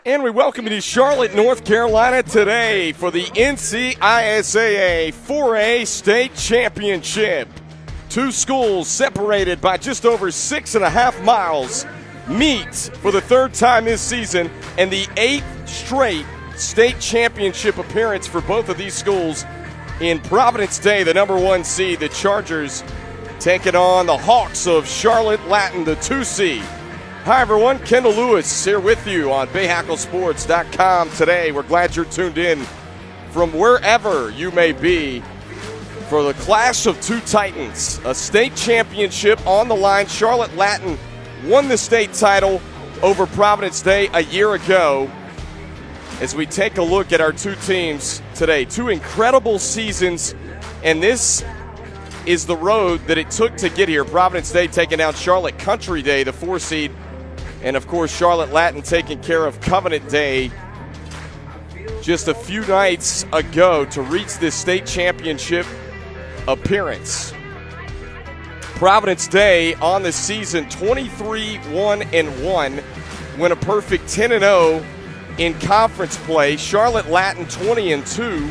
And we welcome you to Charlotte, North Carolina today for the NCISAA 4A State Championship. Two schools separated by just over 6.5 miles meet for the third time this season and the 8th straight state championship appearance for both of these schools in Providence Day, the number 1 seed, the Chargers, taking on the Hawks of Charlotte Latin, the 2 seed. Hi, everyone. Kendall Lewis here with you on BahakelSports.com today. We're glad you're tuned in from wherever you may be for the clash of two titans, a state championship on the line. Charlotte Latin won the state title over Providence Day a year ago. As we take a look at our two teams today, two incredible seasons, and this is the road that it took to get here. Providence Day taking down Charlotte Country Day, the 4 seed. And, of course, Charlotte Latin taking care of Covenant Day just a few nights ago to reach this state championship appearance. Providence Day on the season 23-1-1, win a perfect 10-0 in conference play. Charlotte Latin 20-2,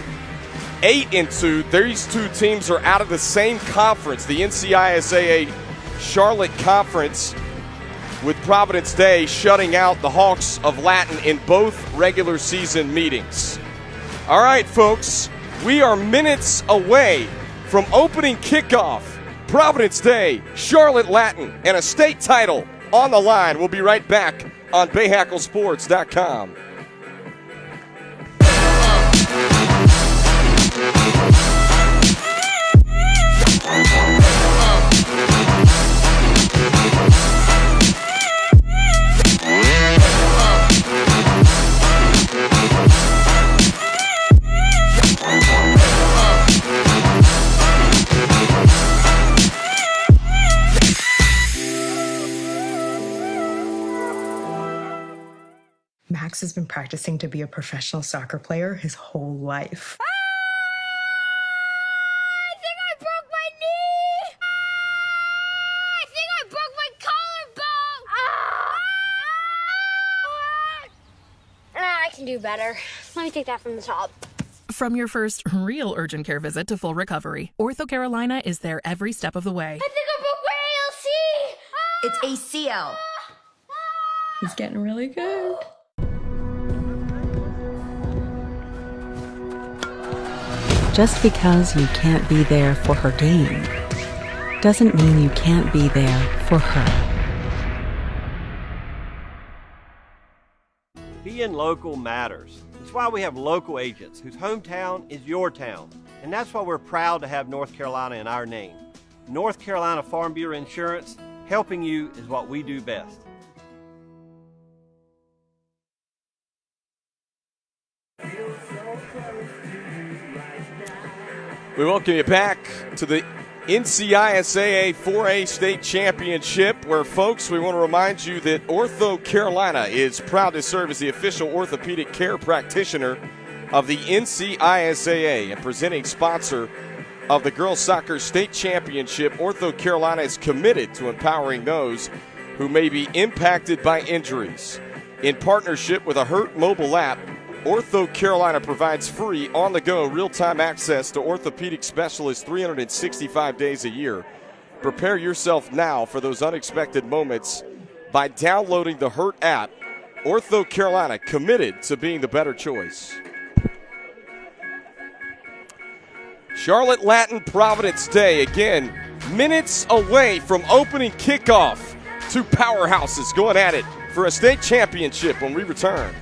8-2. These two teams are out of the same conference, the NCISAA Charlotte Conference, with Providence Day shutting out the Hawks of Latin in both regular season meetings. All right, folks, we are minutes away from opening kickoff. Providence Day, Charlotte Latin, and a state title on the line. We'll be right back on BahakelSports.com. Max has been practicing to be a professional soccer player his whole life. I think I broke my knee! I think I broke my collarbone! I can do better. Let me take that from the top. From your first real urgent care visit to full recovery, Ortho Carolina is there every step of the way. I think I broke my ALC! It's ACL. He's getting really good. Just because you can't be there for her game doesn't mean you can't be there for her. Being local matters. It's why we have local agents whose hometown is your town. And that's why we're proud to have North Carolina in our name. North Carolina Farm Bureau Insurance, helping you is what we do best. We welcome you back to the NCISAA 4A State Championship, where, folks, we want to remind you that Ortho Carolina is proud to serve as the official orthopedic care practitioner of the NCISAA and presenting sponsor of the Girls Soccer State Championship. Ortho Carolina is committed to empowering those who may be impacted by injuries. In partnership with a Hurt mobile app, Ortho Carolina provides free, on-the-go, real-time access to orthopedic specialists 365 days a year. Prepare yourself now for those unexpected moments by downloading the Hurt app. Ortho Carolina, committed to being the better choice. Charlotte Latin, Providence Day, again, minutes away from opening kickoff. Two powerhouses going at it for a state championship when we return.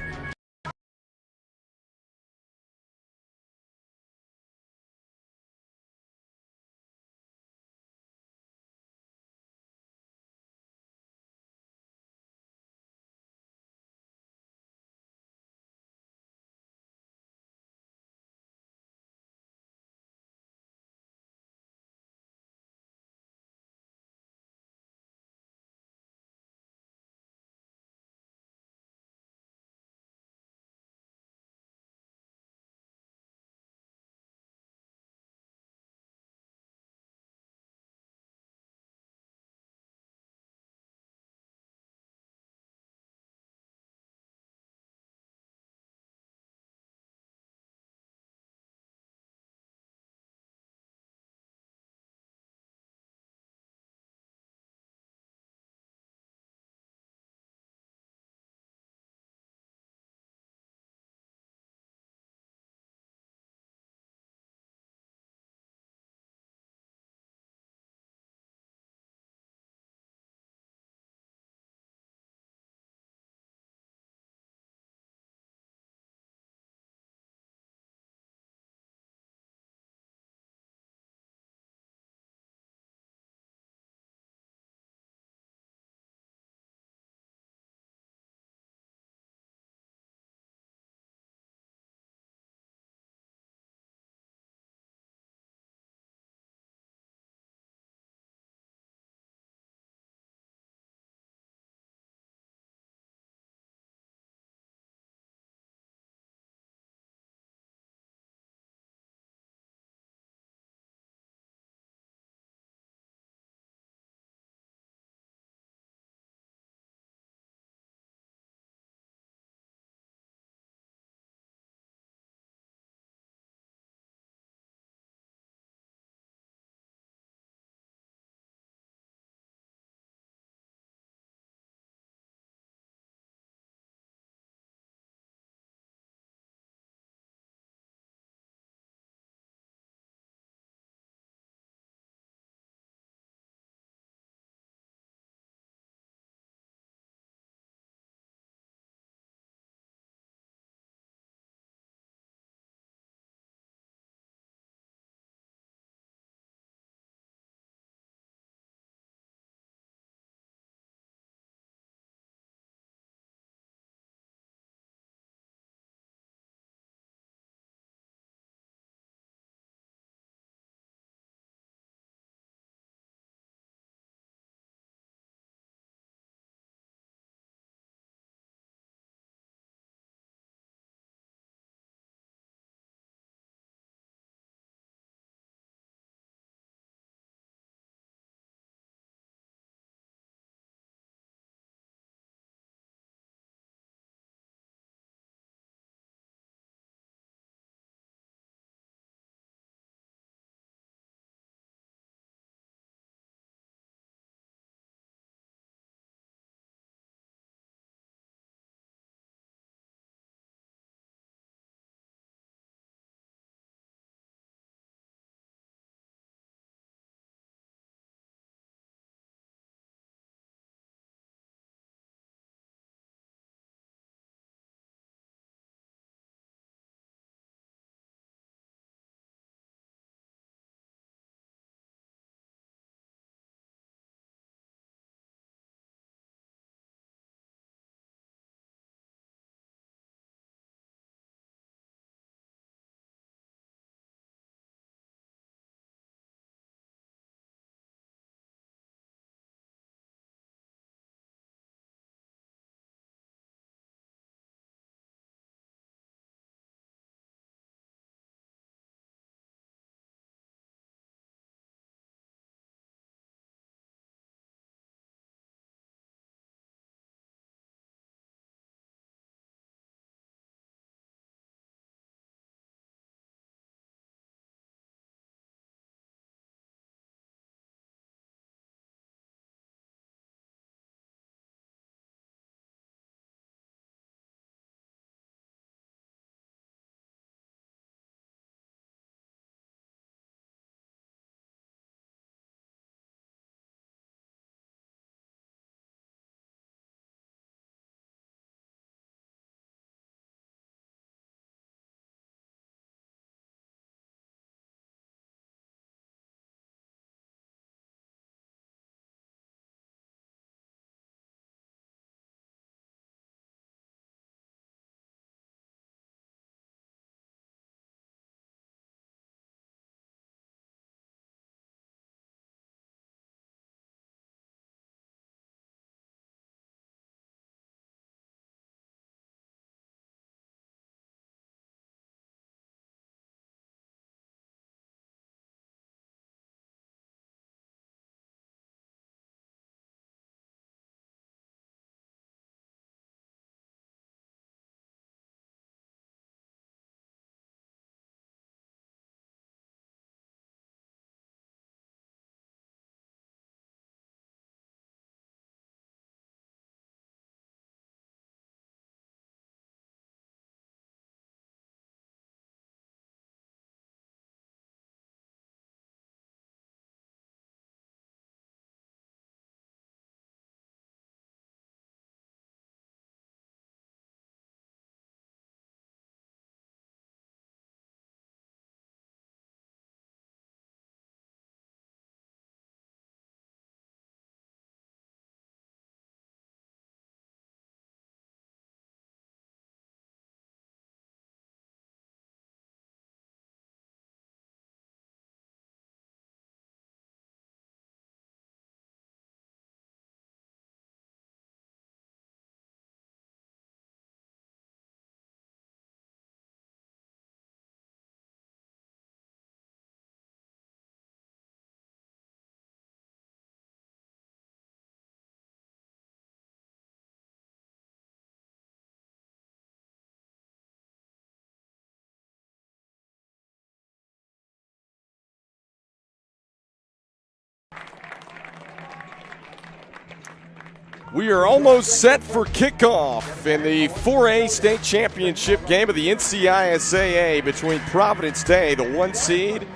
We are almost set for kickoff in the 4A state championship game of the NCISAA between Providence Day, the 1 seed,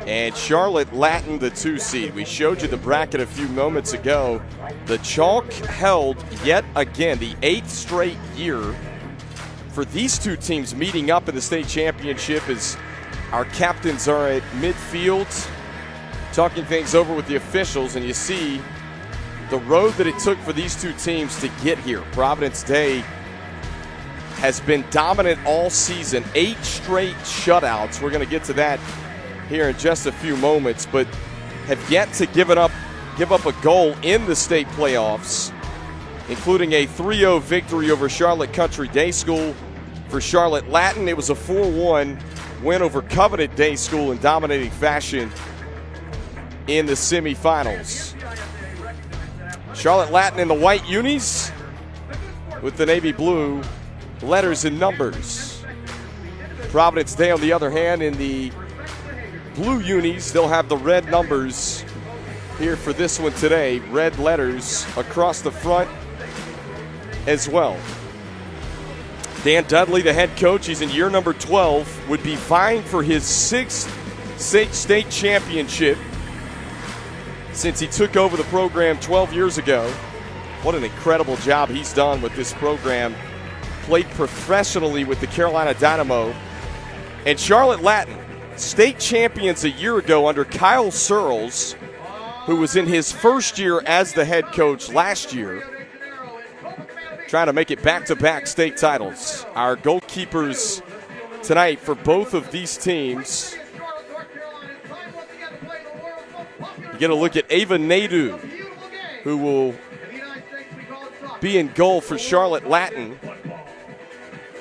and Charlotte Latin, the 2 seed. We showed you the bracket a few moments ago. The chalk held yet again, the 8th straight year for these two teams meeting up in the state championship as our captains are at midfield talking things over with the officials, and you see the road that it took for these two teams to get here. Providence Day has been dominant all season, 8 straight shutouts. We're going to get to that here in just a few moments, but have yet to give up a goal in the state playoffs, including a 3-0 victory over Charlotte Country Day School. For Charlotte Latin, it was a 4-1 win over Covenant Day School in dominating fashion in the semifinals. Charlotte Latin in the white unis with the navy blue letters and numbers. Providence Day, on the other hand, in the blue unis, they'll have the red numbers here for this one today. Red letters across the front as well. Dan Dudley, the head coach, he's in year number 12, would be vying for his 6th state championship since he took over the program 12 years ago. What an incredible job he's done with this program. Played professionally with the Carolina Dynamo. And Charlotte Latin, state champions a year ago under Kyle Searles, who was in his first year as the head coach last year, trying to make it back-to-back state titles. Our goalkeepers tonight for both of these teams. You get a look at Ava Nadu, who will be in goal for Charlotte Latin.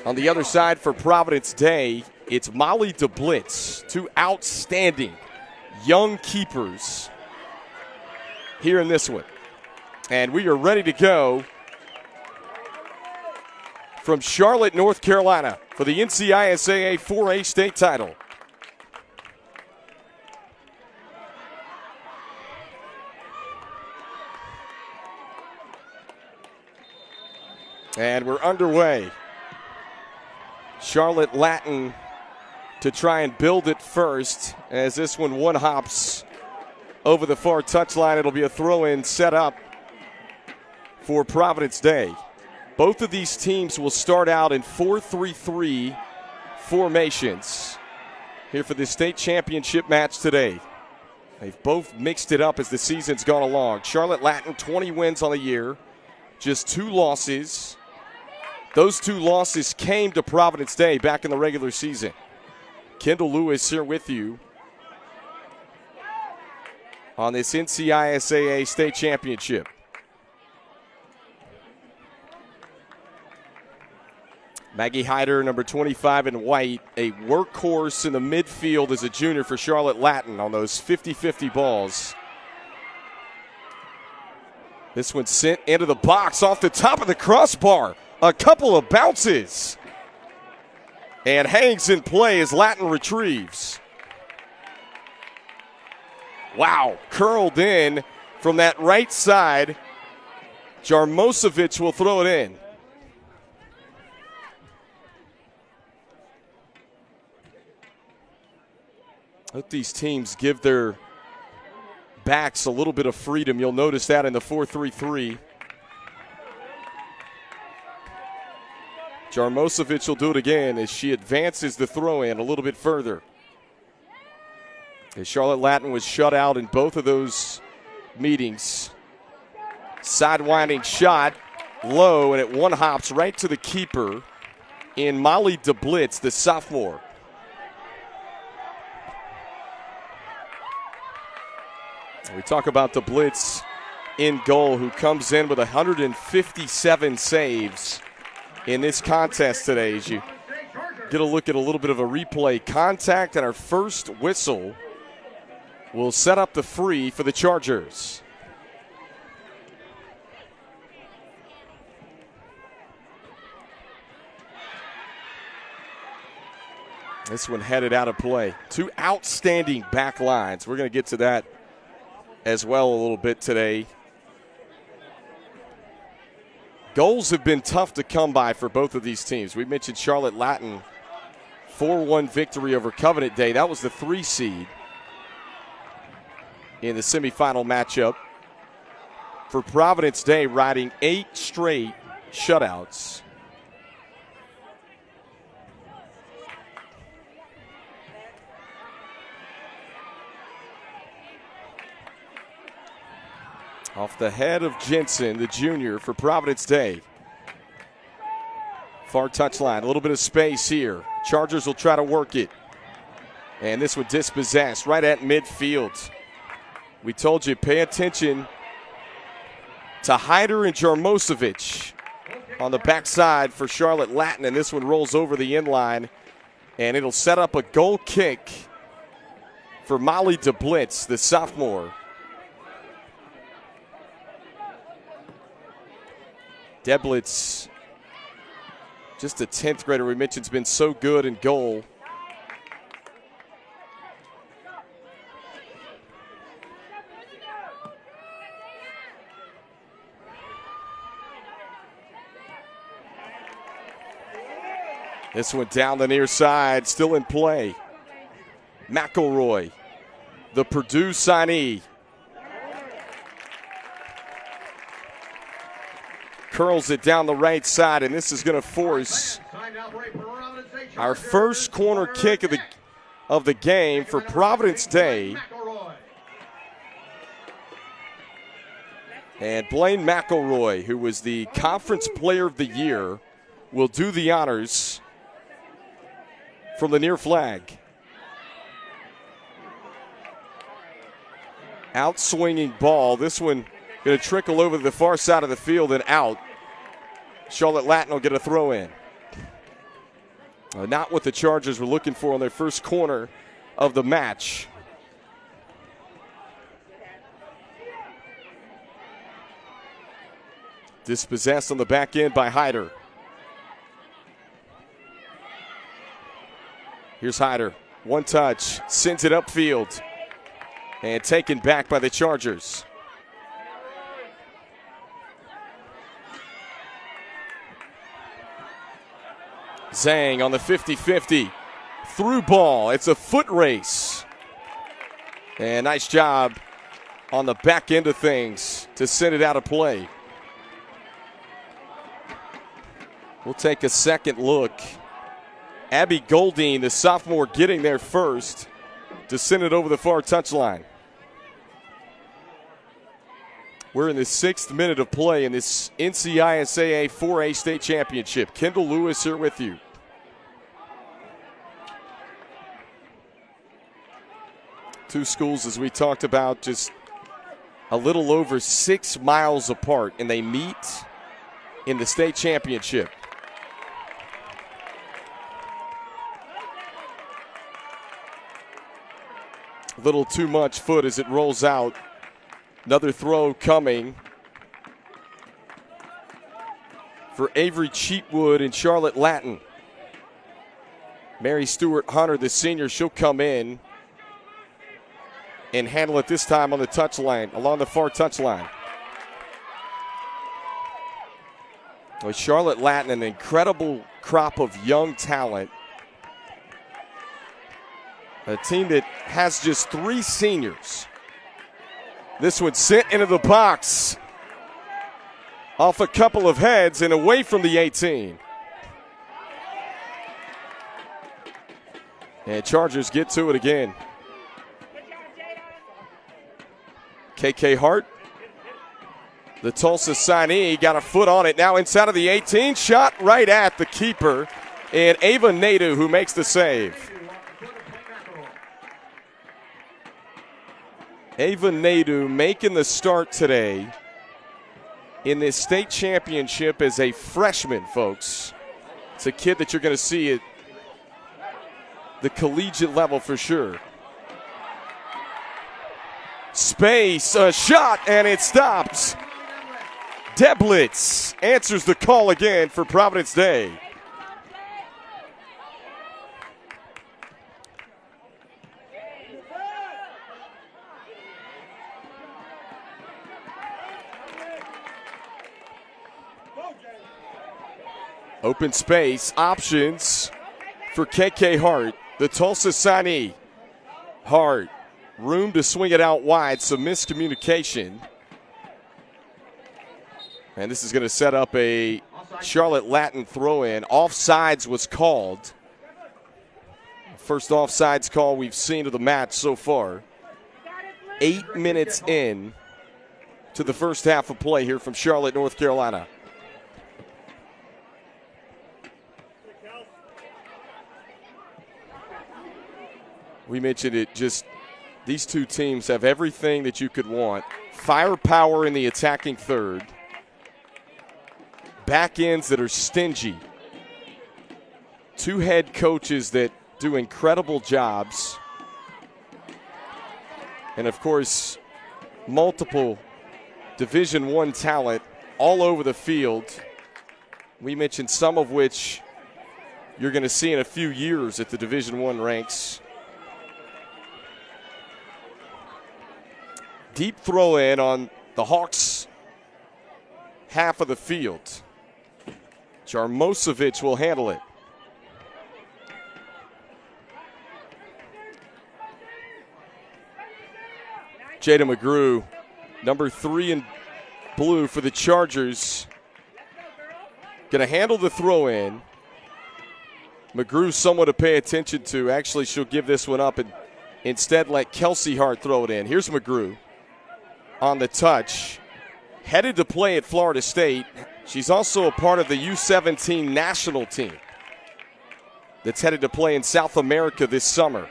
On the other side for Providence Day, it's Molly DeBlitz, 2 outstanding young keepers here in this one. And we are ready to go from Charlotte, North Carolina for the NCISAA 4A state title. And we're underway. Charlotte Latin to try and build it first, as this one hops over the far touchline. It'll be a throw-in set up for Providence Day. Both of these teams will start out in 4-3-3 formations here for the state championship match today. They've both mixed it up as the season's gone along. Charlotte Latin, 20 wins on the year, just 2 losses. Those 2 losses came to Providence Day back in the regular season. Kendall Lewis here with you on this NCISAA state championship. Maggie Hyder, number 25 in white, a workhorse in the midfield as a junior for Charlotte Latin on those 50-50 balls. This one sent into the box off the top of the crossbar. A couple of bounces. And hangs in play as Latin retrieves. Wow, curled in from that right side. Jarmosevic will throw it in. Let these teams give their backs a little bit of freedom. You'll notice that in the 4-3-3. Jarmosevic will do it again as she advances the throw-in a little bit further. As Charlotte Latin was shut out in both of those meetings. Sidewinding shot, low, and it one hops right to the keeper in Molly DeBlitz, the sophomore. We talk about DeBlitz in goal, who comes in with 157 saves in this contest today. As you get a look at a little bit of a replay, contact and our first whistle will set up the free for the Chargers. This one headed out of play. 2 outstanding back lines. We're going to get to that as well a little bit today. Goals have been tough to come by for both of these teams. We mentioned Charlotte Latin, 4-1 victory over Covenant Day. That was the 3 seed in the semifinal matchup. For Providence Day, riding 8 straight shutouts. Off the head of Jensen, the junior, for Providence Day. Far touchline, a little bit of space here. Chargers will try to work it. And this one dispossessed right at midfield. We told you, pay attention to Hyder and Jarmosevic on the backside for Charlotte Latin. And this one rolls over the inline. And it'll set up a goal kick for Molly DeBlitz, the sophomore. DeBlitz, just a 10th grader we mentioned, has been so good in goal. This one down the near side, still in play. McElroy, the Purdue signee. Curls it down the right side, and this is going to force our first corner kick of the game for Providence Day. And Blaine McElroy, who was the Conference Player of the Year, will do the honors from the near flag. Outswinging ball. This one going to trickle over to the far side of the field and out. Charlotte Latin will get a throw in. Not what the Chargers were looking for on their first corner of the match. Dispossessed on the back end by Hyder. Here's Hyder. One touch, sends it upfield, and taken back by the Chargers. Zhang on the 50-50. Through ball. It's a foot race. And nice job on the back end of things to send it out of play. We'll take a second look. Abby Goldine, the sophomore, getting there first to send it over the far touchline. We're in the 6th minute of play in this NCISAA 4A state championship. Kendall Lewis here with you. Two schools, as we talked about, just a little over 6 miles apart, and they meet in the state championship. A little too much foot as it rolls out. Another throw coming for Avery Cheatwood and Charlotte Latin. Mary Stewart Hunter, the senior, she'll come in and handle it this time on the touchline, along the far touchline. With Charlotte Latin, an incredible crop of young talent. A team that has just 3 seniors. This one sent into the box. Off a couple of heads and away from the 18. And Chargers get to it again. KK Hart, the Tulsa signee, got a foot on it. Now inside of the 18. Shot right at the keeper. And Ava Nadu, who makes the save. Ava Nadu making the start today in this state championship as a freshman, folks. It's a kid that you're going to see at the collegiate level for sure. Space, a shot, and it stops. DeBlitz answers the call again for Providence Day. Open space, options for KK Hart, the Tulsa signee. Hart, room to swing it out wide, some miscommunication. And this is going to set up a Charlotte Latin throw-in. Offsides was called. First offsides call we've seen of the match so far. 8 minutes in to the first half of play here from Charlotte, North Carolina. We mentioned it, just these two teams have everything that you could want. Firepower in the attacking third. Back ends that are stingy. Two head coaches that do incredible jobs. And, of course, multiple Division I talent all over the field. We mentioned some of which you're going to see in a few years at the Division I ranks. Deep throw in on the Hawks' half of the field. Jarmosovic will handle it. Jada McGrew, number 3 in blue for the Chargers, going to handle the throw in. McGrew someone to pay attention to. Actually, she'll give this one up and instead let Kelsey Hart throw it in. Here's McGrew on the touch. Headed to play at Florida State. She's also a part of the U17 national team that's headed to play in South America this summer.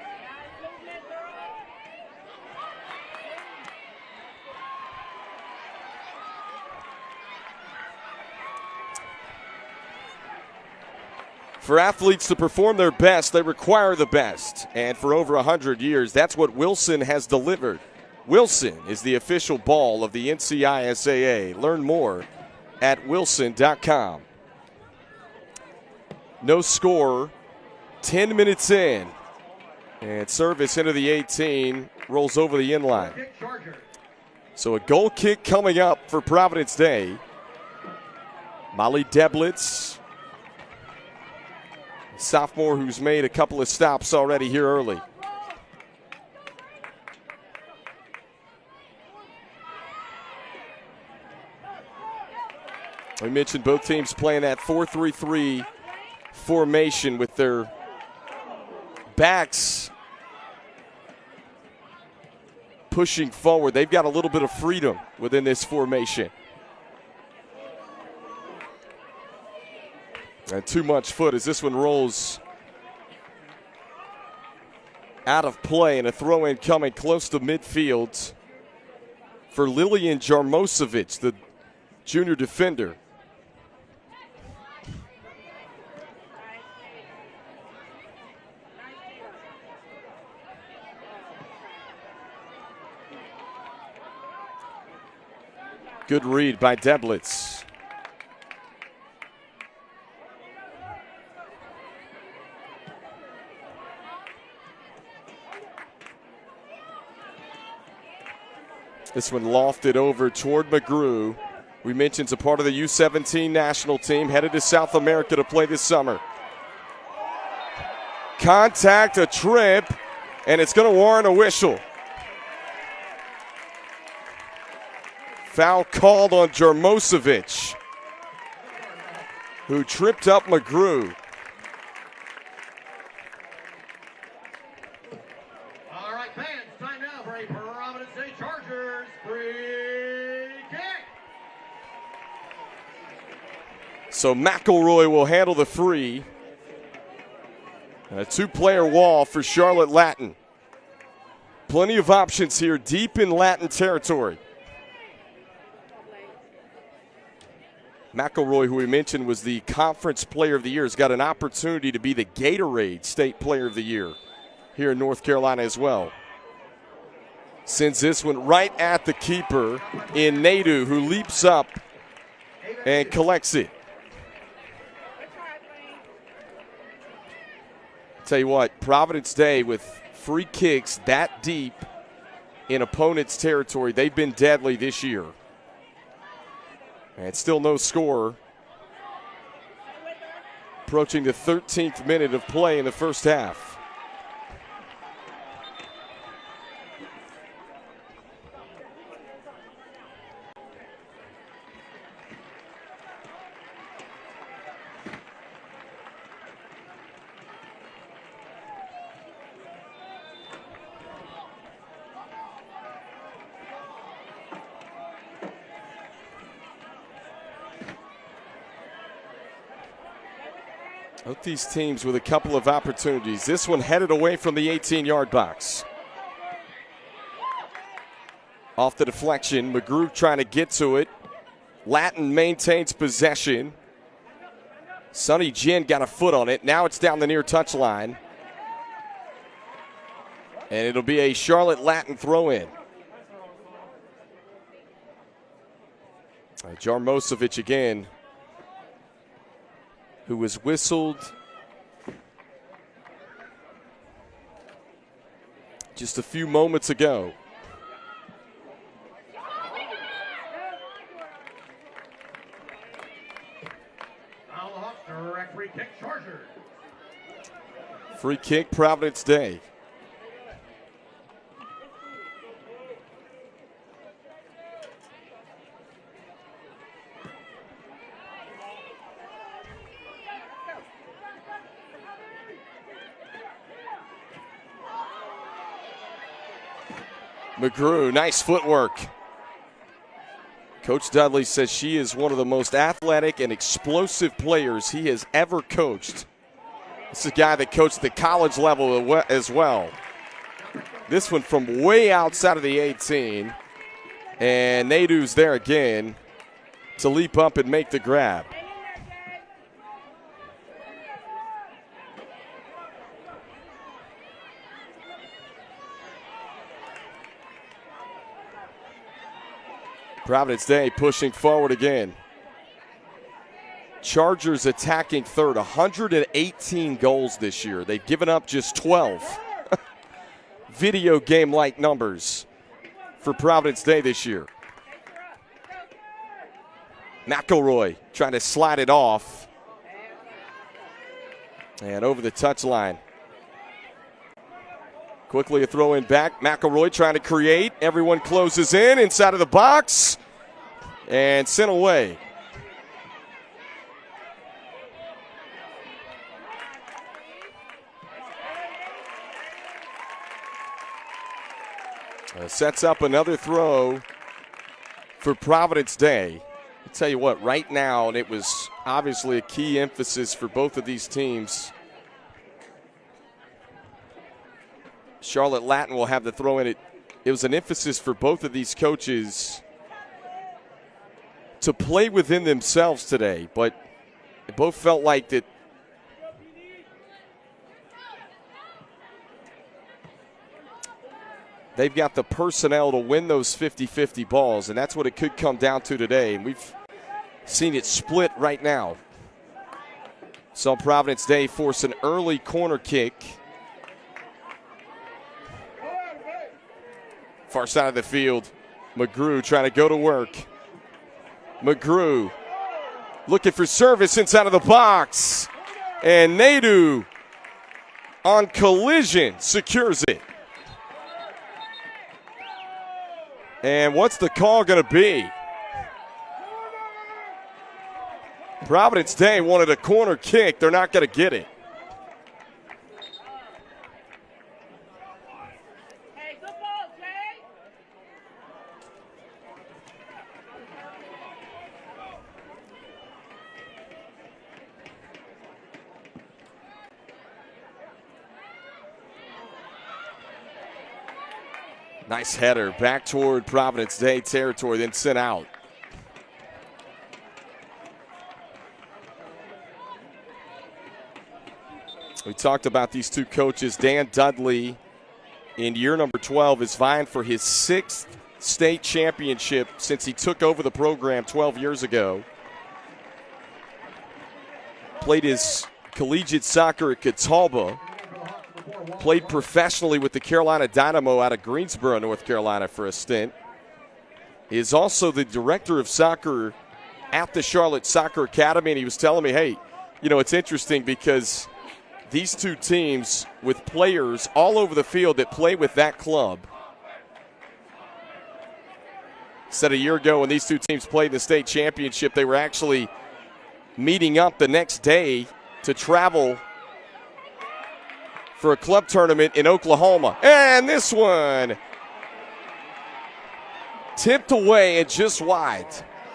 For athletes to perform their best, they require the best. And for over 100 years, that's what Wilson has delivered. Wilson is the official ball of the NCISAA. Learn more at wilson.com. No score, 10 minutes in. And service into the 18, rolls over the inline. So a goal kick coming up for Providence Day. Molly Deblitz, sophomore who's made a couple of stops already here early. We mentioned both teams playing that 4-3-3 formation with their backs pushing forward. They've got a little bit of freedom within this formation. And too much foot as this one rolls out of play, and a throw-in coming close to midfield for Lillian Jarmosovic, the junior defender. Good read by Deblitz. This one lofted over toward McGrew. We mentioned it's a part of the U17 national team headed to South America to play this summer. Contact, a trip, and it's going to warrant a whistle. Foul called on Jarmosovic, who tripped up McGrew. All right, fans, time now for a Providence Day Chargers free kick. So McElroy will handle the free. And a two-player wall for Charlotte Latin. Plenty of options here deep in Latin territory. McElroy, who we mentioned was the Conference Player of the Year, has got an opportunity to be the Gatorade State Player of the Year here in North Carolina as well. Sends this one right at the keeper in Nadu, who leaps up and collects it. Tell you what, Providence Day with free kicks that deep in opponents' territory, they've been deadly this year. And still no score. Approaching the 13th minute of play in the first half. Both these teams with a couple of opportunities. This one headed away from the 18-yard box. Off the deflection, McGrew trying to get to it. Latin maintains possession. Sonny Jin got a foot on it. Now it's down the near touchline. And it'll be a Charlotte Latin throw-in. Jarmosovic again, who was whistled just a few moments ago. Now the Hawks direct free kick, Chargers. Free kick, Providence Day. McGrew, nice footwork. Coach Dudley says she is one of the most athletic and explosive players he has ever coached. This is a guy that coached the college level as well. This one from way outside of the 18. And Nadu's there again to leap up and make the grab. Providence Day pushing forward again. Chargers attacking third, 118 goals this year. They've given up just 12. Video game-like numbers for Providence Day this year. McElroy trying to slide it off. And over the touchline. Quickly a throw in back. McElroy trying to create. Everyone closes in inside of the box. And sent away. Sets up another throw for Providence Day. I'll tell you what, right now, and it was obviously a key emphasis for both of these teams. Charlotte Latin will have the throw in. It was an emphasis for both of these coaches to play within themselves today, but they both felt like that they've got the personnel to win those 50-50 balls, and that's what it could come down to today. And we've seen it split right now. Saw Providence Day force an early corner kick. Far side of the field, McGrew trying to go to work. McGrew looking for service inside of the box. And Nadu on collision secures it. And what's the call going to be? Providence Day wanted a corner kick. They're not going to get it. Nice header back toward Providence Day territory, then sent out. We talked about these two coaches. Dan Dudley, in year number 12, is vying for his 6th state championship since he took over the program 12 years ago. Played his collegiate soccer at Catawba. Played professionally with the Carolina Dynamo out of Greensboro, North Carolina for a stint. He is also the director of soccer at the Charlotte Soccer Academy, and he was telling me, hey, You know, it's interesting because these two teams with players all over the field that play with that club. Said a year ago when these two teams played in the state championship, they were actually meeting up the next day to travel for a club tournament in Oklahoma. And this one tipped away and just wide.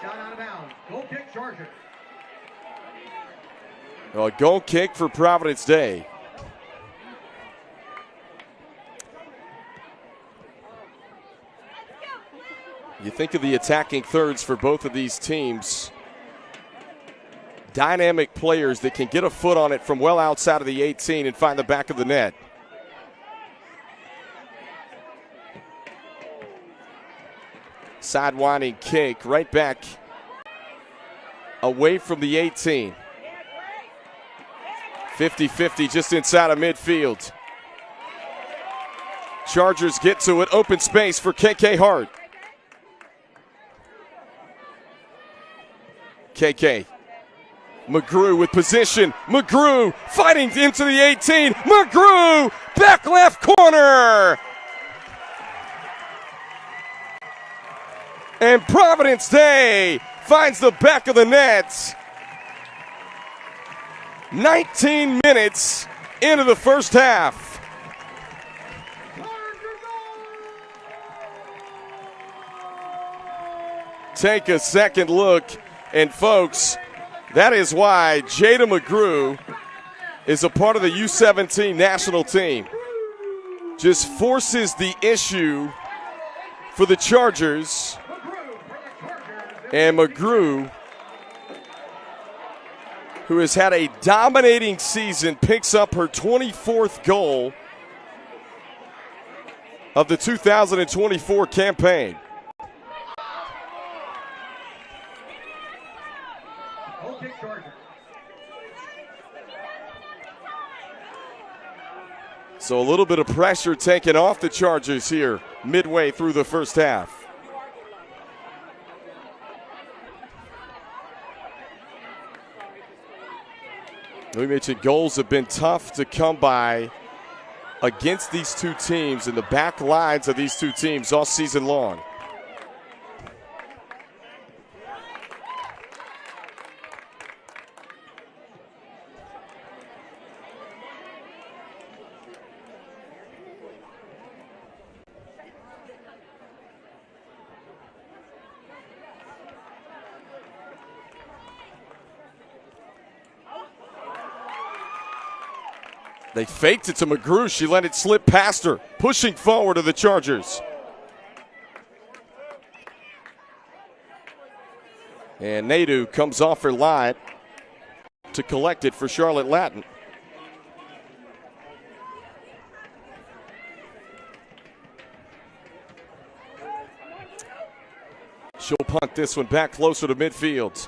Shot out of bounds. Goal kick, Chargers. A goal kick for Providence Day. You think of the attacking thirds for both of these teams. Dynamic players that can get a foot on it from well outside of the 18 and find the back of the net. Sidewinding kick right back away from the 18. 50-50 just inside of midfield. Chargers get to it. Open space for KK Hart. KK. McGrew with position. McGrew fighting into the 18. McGrew back left corner. And Providence Day finds the back of the net. 19 minutes into the first half. Take a second look, and folks, that is why Jada McGrew is a part of the U17 national team. Just forces the issue for the Chargers. And McGrew, who has had a dominating season, picks up her 24th goal of the 2024 campaign. So a little bit of pressure taken off the Chargers here midway through the first half. We mentioned goals have been tough to come by against these two teams and the back lines of these two teams all season long. They faked it to McGrew. She let it slip past her, pushing forward to the Chargers. And Nadeau comes off her line to collect it for Charlotte Latin. She'll punt this one back closer to midfield.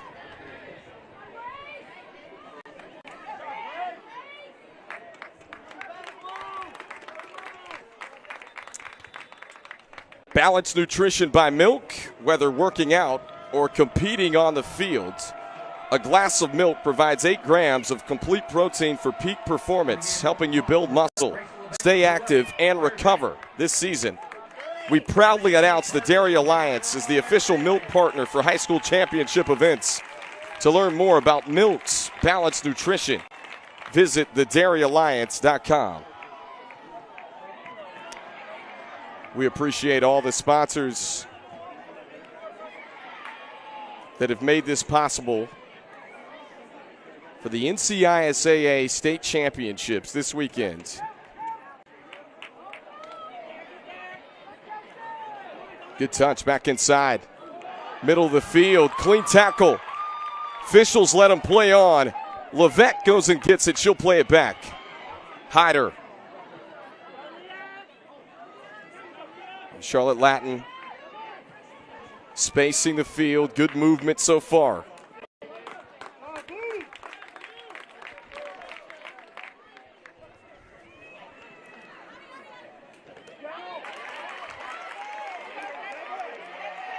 Balanced nutrition by Milk, whether working out or competing on the field. A glass of milk provides 8 grams of complete protein for peak performance, helping you build muscle, stay active, and recover this season. We proudly announce the Dairy Alliance as the official milk partner for high school championship events. To learn more about Milk's balanced nutrition, visit thedairyalliance.com. We appreciate all the sponsors that have made this possible for the NCISAA state championships this weekend. Good touch back inside. Middle of the field, clean tackle. Officials let him play on. Levesque goes and gets it. She'll play it back. Hyder. Charlotte Latin spacing the field. Good movement so far.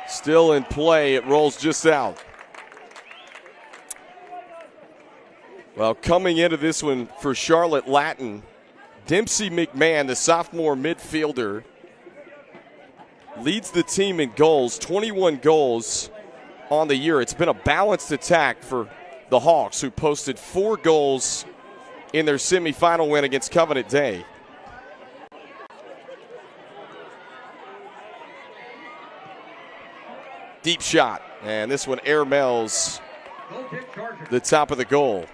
Still in play. It rolls just out. Well, Well, coming into this one for Charlotte Latin, Dempsey McMahon, the sophomore midfielder, leads the team in goals, 21 goals on the year. It's been a balanced attack for the Hawks, who posted 4 goals in their semifinal win against Covenant Day. Deep shot, and this one airmails the top of the goal.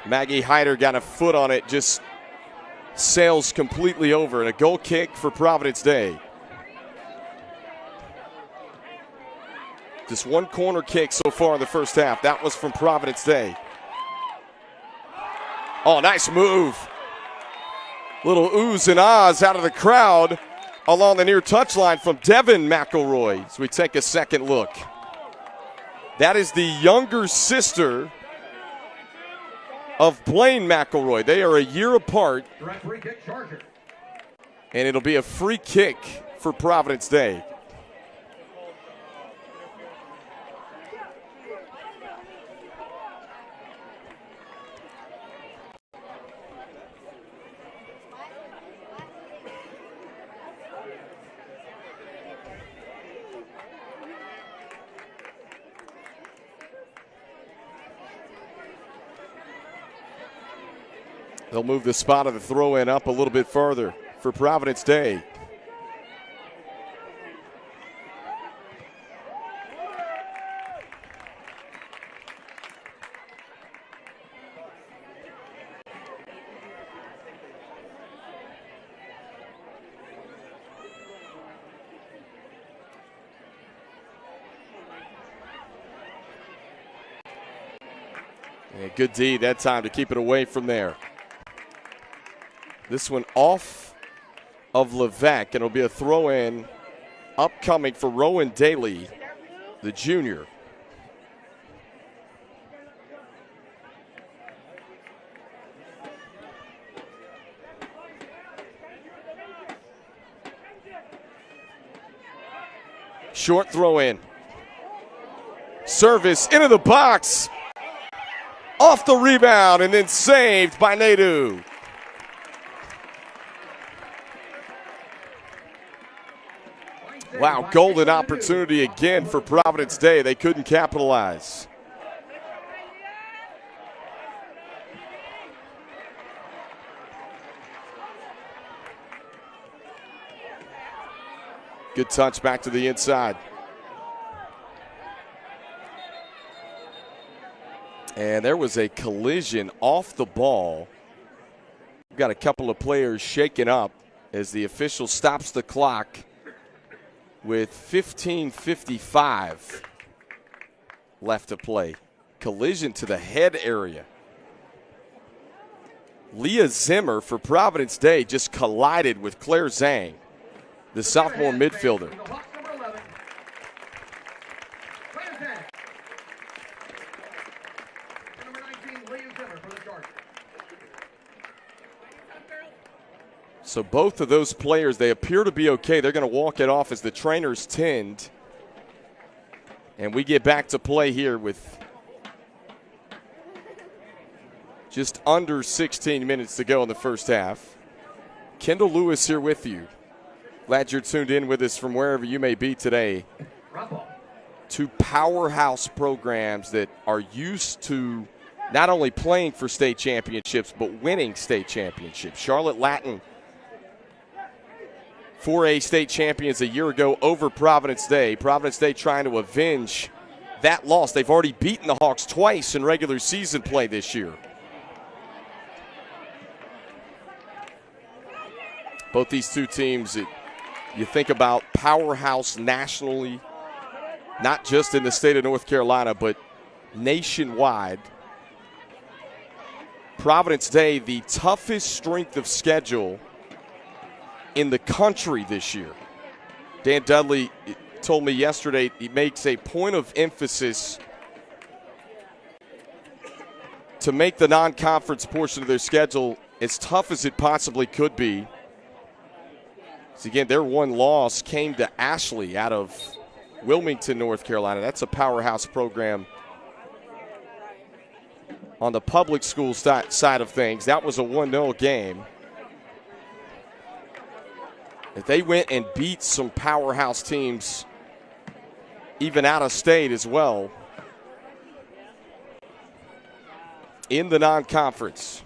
Maggie Hyder got a foot on it, just sails completely over, and a goal kick for Providence Day. Just one corner kick so far in the first half. That was from Providence Day. Oh, nice move. Little oohs and ahs out of the crowd along the near touchline from Devin McElroy as we take a second look. That is the younger sister of Blaine McElroy. They are a year apart. And it'll be a free kick for Providence Day. They'll move the spot of the throw-in up a little bit further for Providence Day. And a good D that time to keep it away from there. This one off of Levesque, and it'll be a throw-in upcoming for Rowan Daly, the junior. Short throw-in. Service into the box. Off the rebound, and then saved by Nadu. Wow, golden opportunity again for Providence Day. They couldn't capitalize. Good touch back to the inside. And there was a collision off the ball. We've got a couple of players shaken up as the official stops the clock with 15:55 left to play. Collision to the head area. Leah Zimmer for Providence Day just collided with Claire Zhang, the sophomore midfielder. So both of those players, they appear to be okay. They're going to walk it off as the trainers tend. And we get back to play here with just under 16 minutes to go in the first half. Kendall Lewis here with you. Glad you're tuned in with us from wherever you may be today. 2 powerhouse programs that are used to not only playing for state championships, but winning state championships. Charlotte Latin, 4A state champions a year ago over Providence Day. Providence Day trying to avenge that loss. They've already beaten the Hawks twice in regular season play this year. Both these two teams, you think about powerhouse nationally, not just in the state of North Carolina, but nationwide. Providence Day, the toughest strength of schedule in the country this year. Dan Dudley told me yesterday he makes a point of emphasis to make the non-conference portion of their schedule as tough as it possibly could be. So again, their one loss came to Ashley out of Wilmington, North Carolina. That's a powerhouse program on the public school side of things, that was a 1-0 game. If they went and beat some powerhouse teams, even out of state as well, in the non-conference.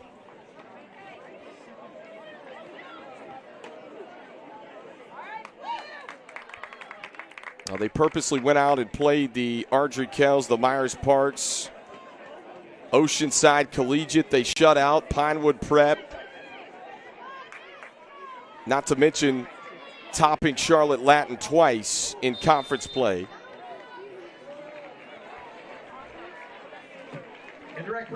They purposely went out and played the Ardrey-Kells, the Myers Parks, Oceanside Collegiate. They shut out Pinewood Prep. Not to mention topping Charlotte Latin twice in conference play.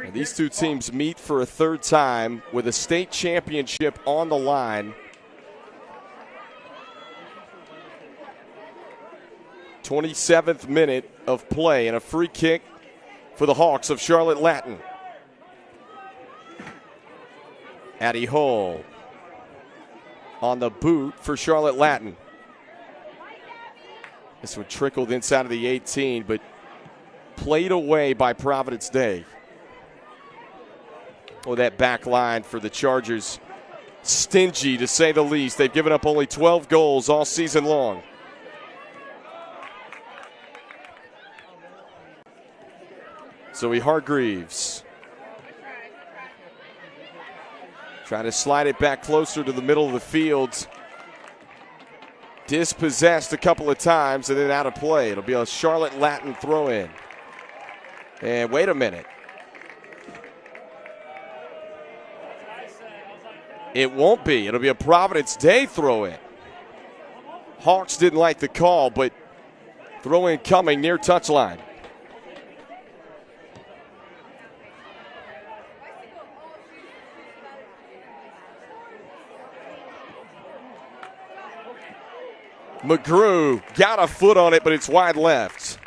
And these two teams meet for a third time with a state championship on the line. 27th minute of play and a free kick for the Hawks of Charlotte Latin. Addie Hull on the boot for Charlotte Latin. This one trickled inside of the 18, but played away by Providence Day. Oh, that back line for the Chargers, stingy to say the least. They've given up only 12 goals all season long. Zoe Hargreaves trying to slide it back closer to the middle of the field. Dispossessed a couple of times and then out of play. It'll be a Charlotte Latin throw-in. And wait a minute. It won't be. It'll be a Providence Day throw-in. Hawks didn't like the call, but throw-in coming near touchline. McGrew got a foot on it, but it's wide left.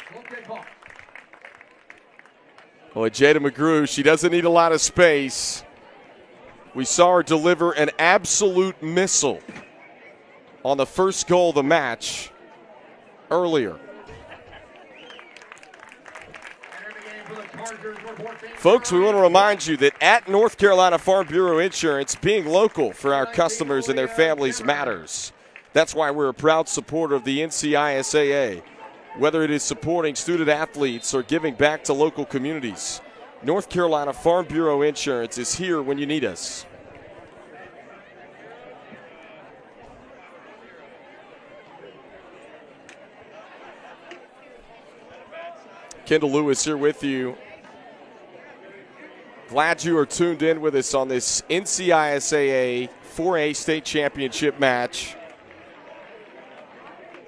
Boy, Jada McGrew, she doesn't need a lot of space. We saw her deliver an absolute missile on the first goal of the match earlier. Folks, we want to remind you that at North Carolina Farm Bureau Insurance, being local for our customers and their families matters. That's why we're a proud supporter of the NCISAA. Whether it is supporting student athletes or giving back to local communities, North Carolina Farm Bureau Insurance is here when you need us. Kendall Lewis here with you. Glad you are tuned in with us on this NCISAA 4A state championship match.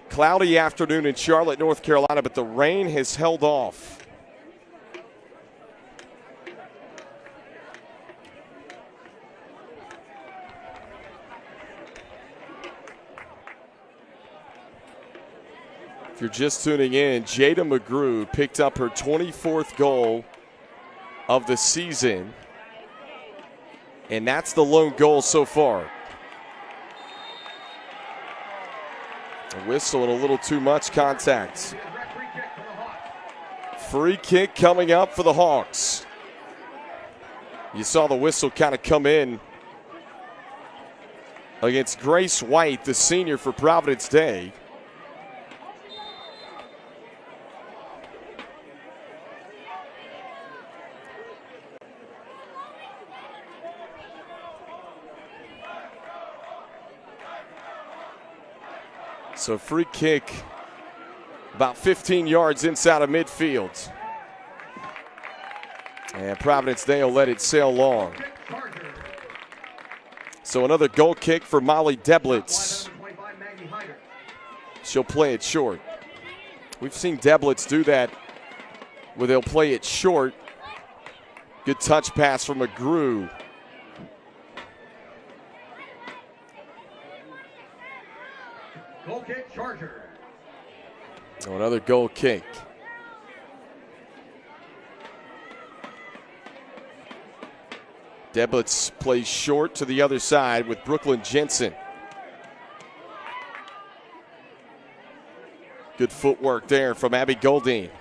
Cloudy afternoon in Charlotte, North Carolina, but the rain has held off. If you're just tuning in, Jada McGrew picked up her 24th goal of the season, and that's the lone goal so far. A whistle and a little too much contact. Free kick coming up for the Hawks. You saw the whistle kind of come in against Grace White, the senior for Providence Day. So free kick about 15 yards inside of midfield. And Providence Day will let it sail long. So another goal kick for Molly Deblitz. She'll play it short. We've seen Deblitz do that where they'll play it short. Good touch pass from McGrew. Goal kick, Charger. Oh, another goal kick. Deblitz plays short to the other side with Brooklyn Jensen. Good footwork there from Abby Goldine.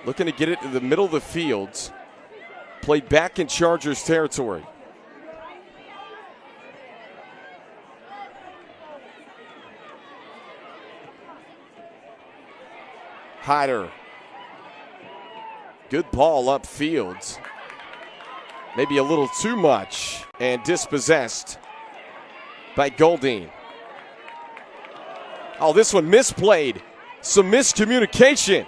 Looking to get it to the middle of the field. played back in Chargers territory. Hyder. Good ball upfield. Maybe a little too much, and dispossessed by Goldine. Oh, this one misplayed. Some miscommunication.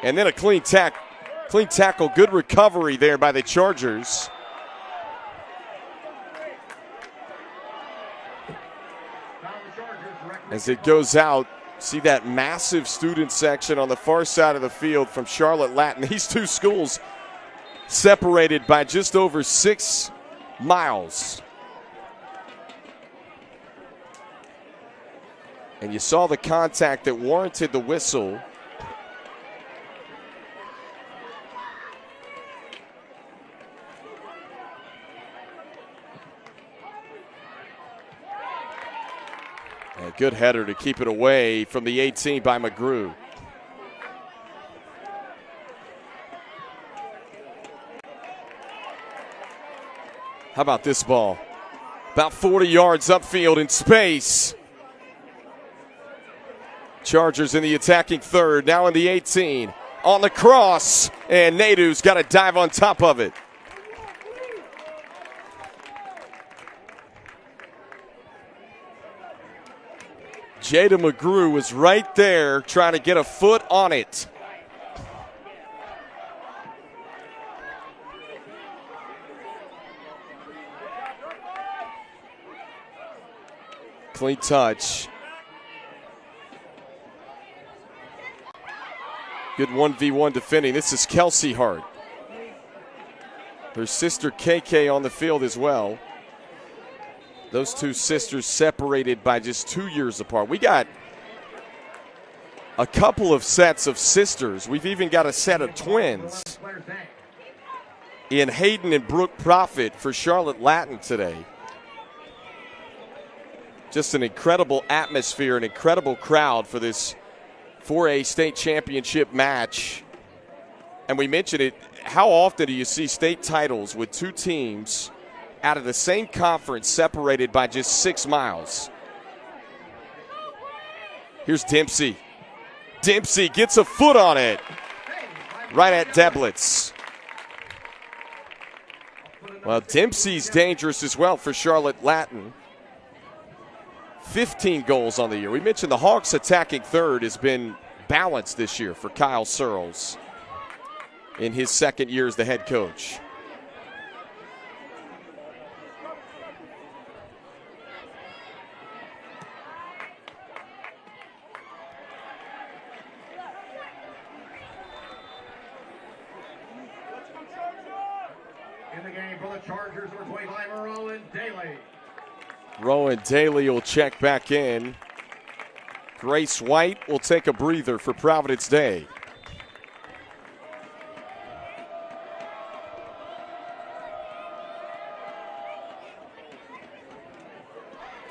And then a clean tackle. Good recovery there by the Chargers. As it goes out, see that massive student section on the far side of the field from Charlotte Latin. These two schools separated by just over 6 miles. And you saw the contact that warranted the whistle. A good header to keep it away from the 18 by McGrew. How about this ball? About 40 yards upfield in space. Chargers in the attacking third, now in the 18. On the cross, and Nadu's got to dive on top of it. Jada McGrew was right there trying to get a foot on it. Clean touch. Good 1v1 defending. This is Kelsey Hart. Her sister KK on the field as well. Those two sisters separated by just 2 years apart. We got a couple of sets of sisters. We've even got a set of twins in Hayden and Brooke Profit for Charlotte Latin today. Just an incredible atmosphere, an incredible crowd for this 4A state championship match. And we mentioned it, how often do you see state titles with two teams out of the same conference separated by just 6 miles? Here's Dempsey. Dempsey gets a foot on it. Right at Deblitz. Well, Dempsey's dangerous as well for Charlotte Latin. 15 goals on the year. We mentioned the Hawks attacking third has been balanced this year for Kyle Searles in his second year as the head coach. In the game for the Chargers, number 25, Rowan Daly. Rowan Daly will check back in. Grace White will take a breather for Providence Day.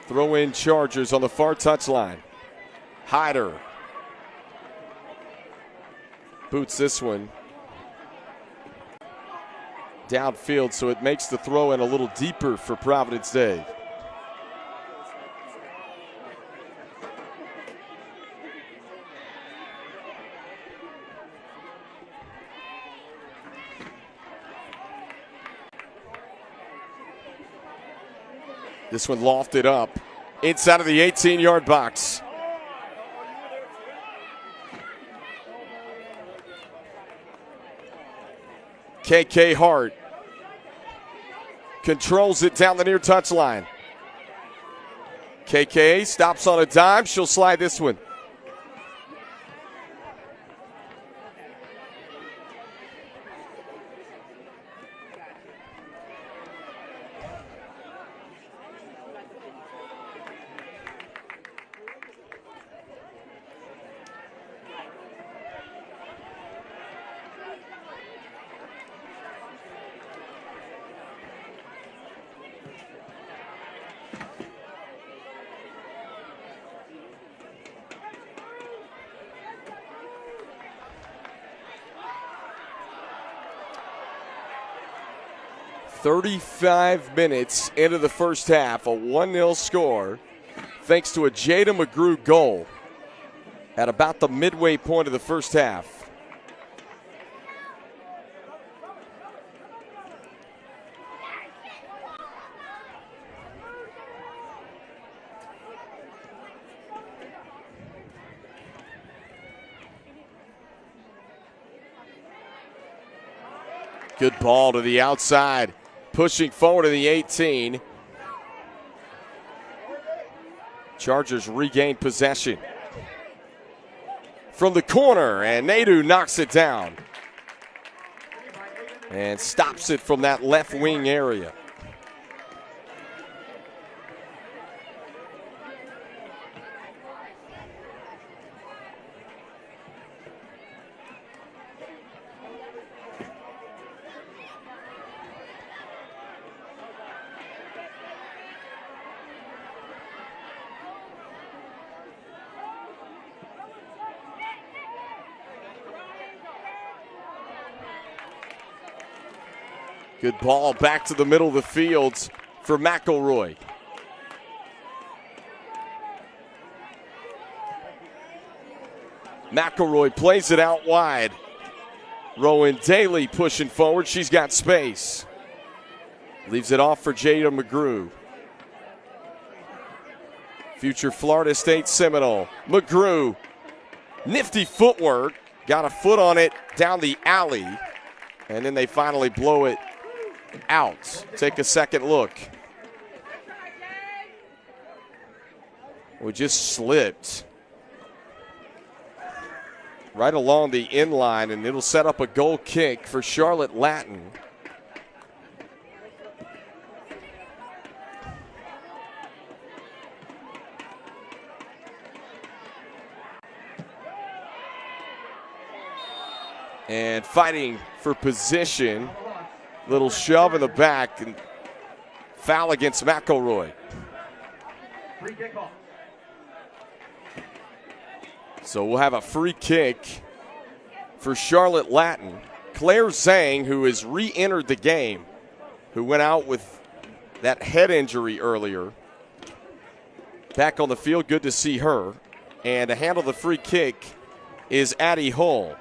Throw in Chargers on the far touchline. Hyder boots this one downfield, so it makes the throw in a little deeper for Providence Day. This one lofted up inside of the 18-yard box. KK Hart controls it down the near touchline. KK stops on a dime. She'll slide this one. 35 minutes into the first half, a 1-0 score, thanks to a Jada McGrew goal at about the midway point of the first half. Good ball to the outside, pushing forward to the 18. Chargers regain possession. From the corner, and Nadu knocks it down. And stops it from that left wing area. Good ball back to the middle of the field for McElroy. McElroy plays it out wide. Rowan Daly pushing forward. She's got space. Leaves it off for Jada McGrew. Future Florida State Seminole. McGrew, nifty footwork. Got a foot on it down the alley. And then they finally blow it out. Take a second look. We just slipped right along the inline, and it'll set up a goal kick for Charlotte Latin. And fighting for position. Little shove in the back and foul against McElroy. Free kickoff. So we'll have a free kick for Charlotte Latin. Claire Zhang, who has re-entered the game, who went out with that head injury earlier, back on the field. Good to see her. And to handle the free kick is Addie Hull.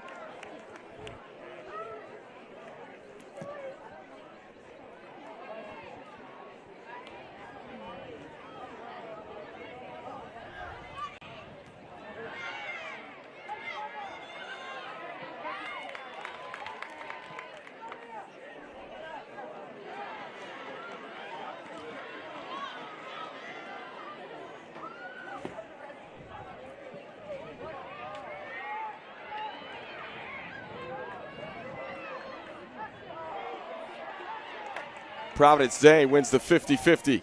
Providence Day wins the 50-50.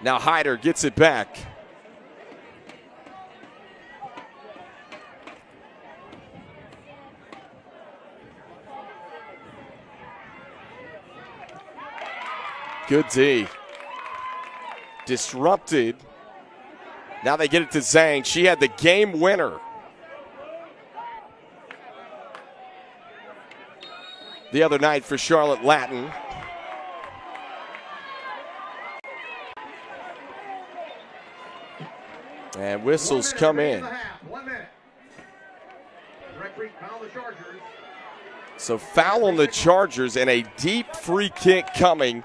Now Hyder gets it back. Good D. Disrupted. Now they get it to Zhang. She had the game winner. The other night for Charlotte Latin. And whistles come in. 1 minute. Referee foul the Chargers. So foul on the Chargers and a deep free kick coming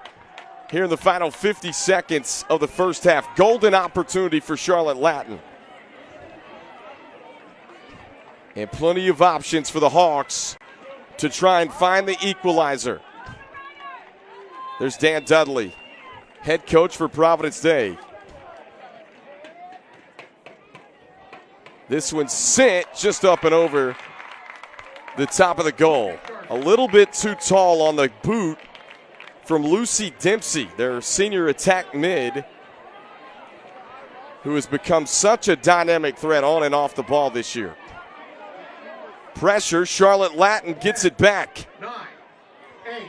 here in the final 50 seconds of the first half. Golden opportunity for Charlotte Latin. And plenty of options for the Hawks to try and find the equalizer. There's Dan Dudley, head coach for Providence Day. This one sent just up and over the top of the goal. A little bit too tall on the boot from Lucy Dempsey, their senior attack mid, who has become such a dynamic threat on and off the ball this year. Pressure, Charlotte Latin gets it back. 9, 8,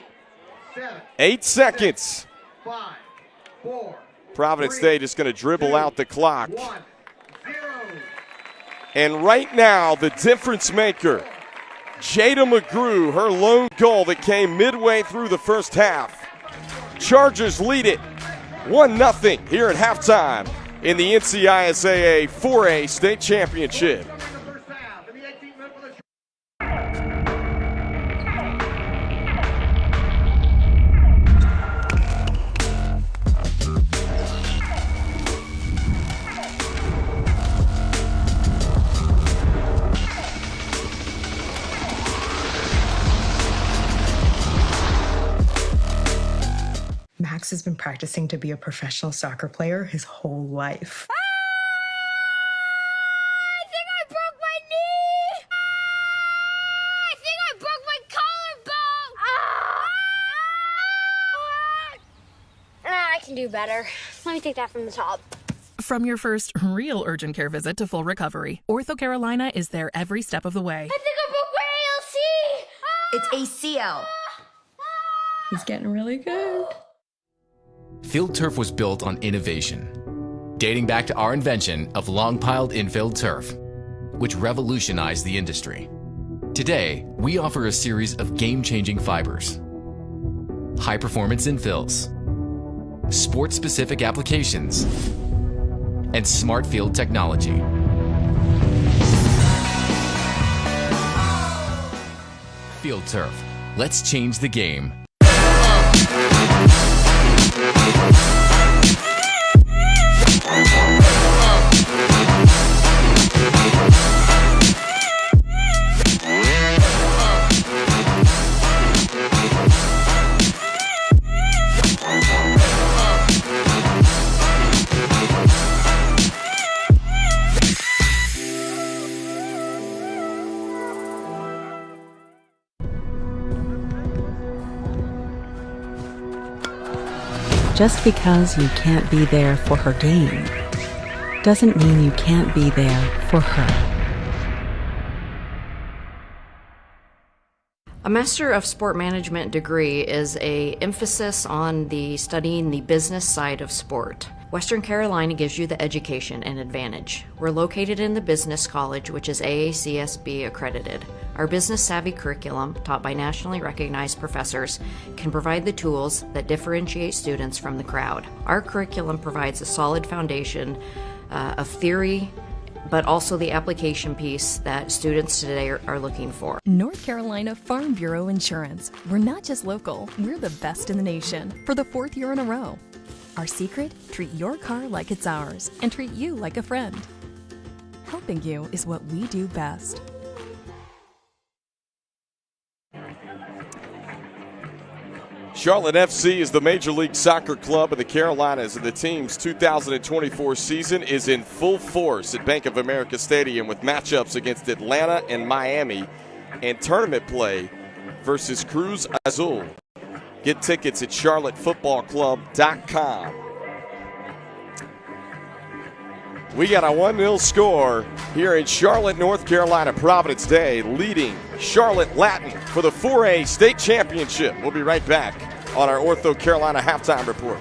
7, 8 seconds. 5, 4, Providence 3, Day just going to dribble 2, out the clock. 1, 0. And right now, the difference maker Jada McGrew, her lone goal that came midway through the first half. Chargers lead it 1-0 here at halftime in the NCISAA 4A state championship. Max has been practicing to be a professional soccer player his whole life. I think I broke my knee! I think I broke my collarbone! I can do better. Let me take that from the top. From your first real urgent care visit to full recovery, OrthoCarolina is there every step of the way. I think I broke my ALC! It's ACL. He's getting really good. Field turf was built on innovation, dating back to our invention of long-piled infield turf, which revolutionized the industry. Today, we offer a series of game-changing fibers, high-performance infills, sport-specific applications, and smart field technology. Field turf. Let's change the game. Just because you can't be there for her game doesn't mean you can't be there for her. A Master of Sport Management degree is an emphasis on studying the business side of sport. Western Carolina gives you the education and advantage. We're located in the Business College, which is AACSB accredited. Our business savvy curriculum, taught by nationally recognized professors, can provide the tools that differentiate students from the crowd. Our curriculum provides a solid foundation of theory, but also the application piece that students today are looking for. North Carolina Farm Bureau Insurance. We're not just local, we're the best in the nation for the 4th year in a row. Our secret? Treat your car like it's ours and treat you like a friend. Helping you is what we do best. Charlotte FC is the Major League Soccer club of the Carolinas, and the team's 2024 season is in full force at Bank of America Stadium with matchups against Atlanta and Miami and tournament play versus Cruz Azul. Get tickets at charlottefootballclub.com. We got a 1-0 score here in Charlotte, North Carolina. Providence Day leading Charlotte Latin for the 4A state championship. We'll be right back on our Ortho Carolina halftime report.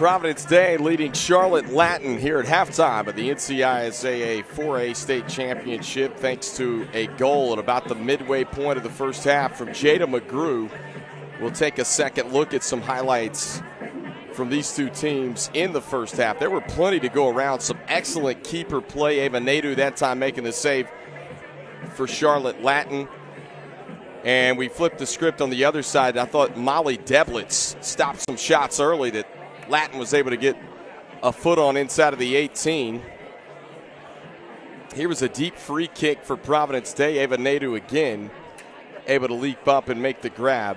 Providence Day leading Charlotte Latin here at halftime of the NCISAA 4A state championship thanks to a goal at about the midway point of the first half from Jada McGrew. We'll take a second look at some highlights from these two teams in the first half. There were plenty to go around. Some excellent keeper play. Ava Nadeau that time making the save for Charlotte Latin. And we flipped the script on the other side. I thought Molly Deblitz stopped some shots early that Latin was able to get a foot on inside of the 18. Here was a deep free kick for Providence Day. Ava Nadeau again able to leap up and make the grab.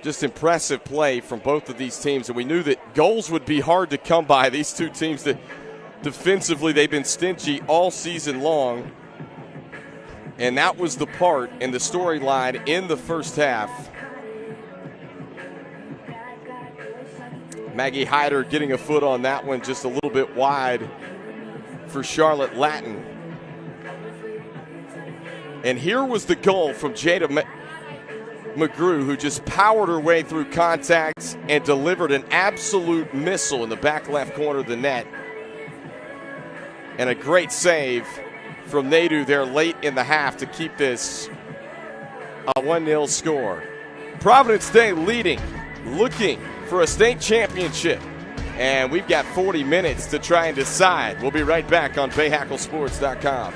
Just impressive play from both of these teams. And we knew that goals would be hard to come by. These two teams that defensively they've been stingy all season long. And that was the part in the storyline in the first half. Maggie Hyder getting a foot on that one just a little bit wide for Charlotte Latin. And here was the goal from Jada McGrew, who just powered her way through contact and delivered an absolute missile in the back left corner of the net. And a great save from Nadeau there late in the half to keep this a 1-0 score. Providence Day leading, looking for a state championship. And we've got 40 minutes to try and decide. We'll be right back on BahakelSports.com.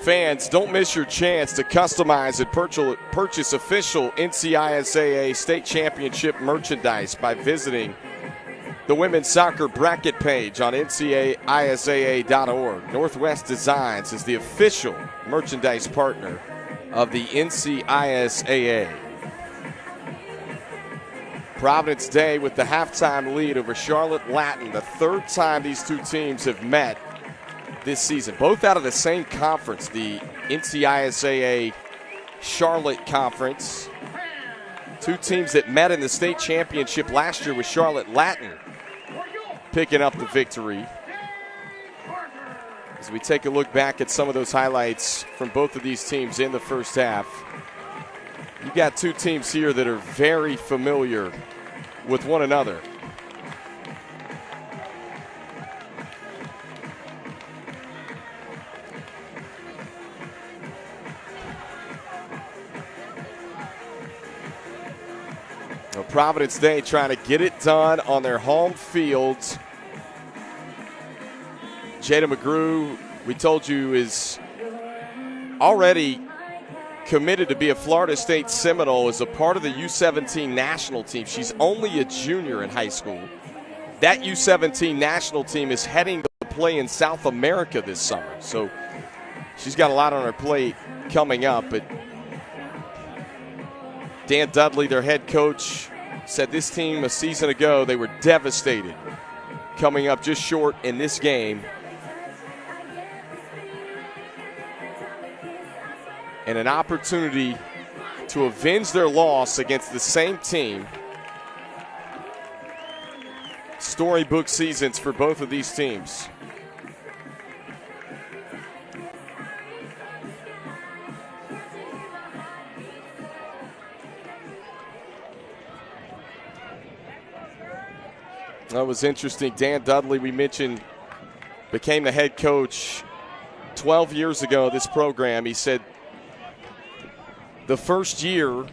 Fans, don't miss your chance to customize and purchase official NCISAA state championship merchandise by visiting the women's soccer bracket page on ncisaa.org. Northwest Designs is the official merchandise partner of the NCISAA. Providence Day with the halftime lead over Charlotte Latin, the third time these two teams have met this season. Both out of the same conference, the NCISAA Charlotte Conference. Two teams that met in the state championship last year with Charlotte Latin picking up the victory. As we take a look back at some of those highlights from both of these teams in the first half, you got two teams here that are very familiar with one another. Well, Providence Day trying to get it done on their home field. Jada McGrew, we told you, is already committed to be a Florida State Seminole as a part of the U17 national team. She's only a junior in high school. That U17 national team is heading to play in South America this summer. So she's got a lot on her plate coming up. But Dan Dudley, their head coach, said this team a season ago, they were devastated, coming up just short in this game. And an opportunity to avenge their loss against the same team. Storybook seasons for both of these teams. That was interesting. Dan Dudley, we mentioned, became the head coach 12 years ago of this program. He said the first year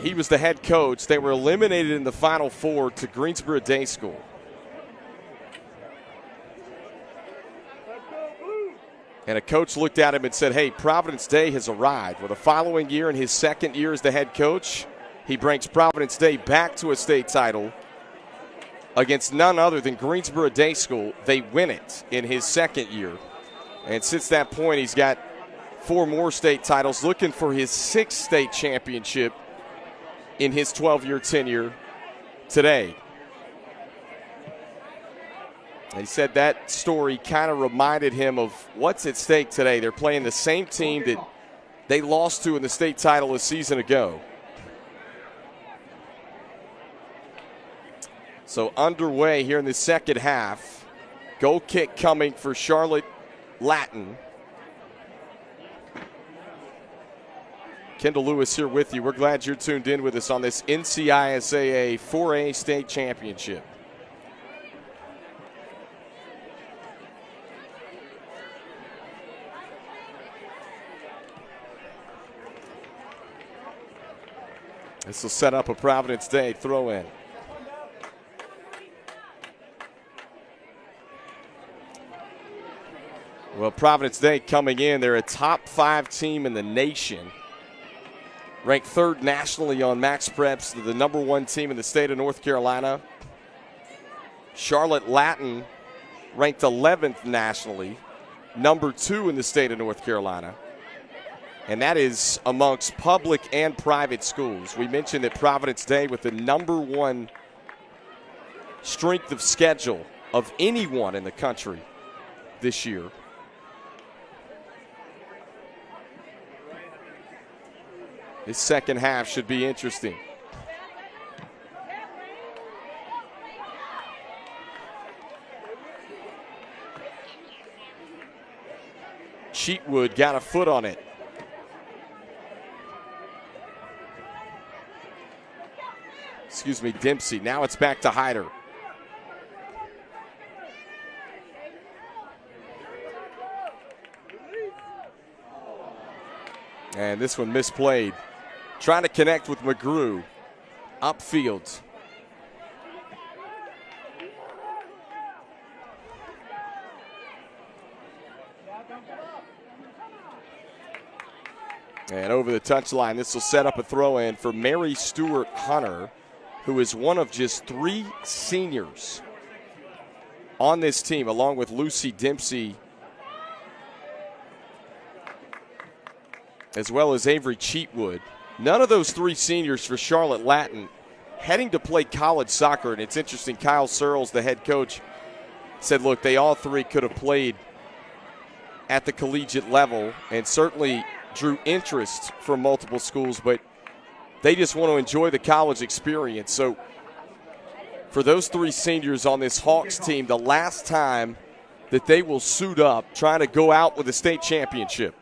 he was the head coach, they were eliminated in the Final Four to Greensboro Day School. And a coach looked at him and said, hey, Providence Day has arrived. Well, the following year, in his second year as the head coach, he brings Providence Day back to a state title against none other than Greensboro Day School. They win it in his second year. And since that point, he's got 4 more state titles, looking for his 6th state championship in his 12-year tenure today. And he said that story kind of reminded him of what's at stake today. They're playing the same team that they lost to in the state title a season ago. So underway here in the second half. Goal kick coming for Charlotte Latin. Kendall Lewis here with you. We're glad you're tuned in with us on this NCISAA 4A state championship. This will set up a Providence Day throw-in. Well, Providence Day coming in, they're a top 5 team in the nation. Ranked 3rd nationally on Max Preps, the number 1 team in the state of North Carolina. Charlotte Latin ranked 11th nationally, number 2 in the state of North Carolina. And that is amongst public and private schools. We mentioned that Providence Day with the number 1 strength of schedule of anyone in the country this year. This second half should be interesting. Cheatwood got a foot on it. Excuse me, Dempsey. Now it's back to Hyder. And this one misplayed. Trying to connect with McGrew. Upfield. And over the touchline, this will set up a throw-in for Mary Stewart Hunter, who is one of just 3 seniors on this team, along with Lucy Dempsey, as well as Avery Cheatwood. None of those 3 seniors for Charlotte Latin heading to play college soccer. And it's interesting, Kyle Searles, the head coach, said, look, they all 3 could have played at the collegiate level and certainly drew interest from multiple schools, but they just want to enjoy the college experience. So for those 3 seniors on this Hawks team, the last time that they will suit up trying to go out with a state championship.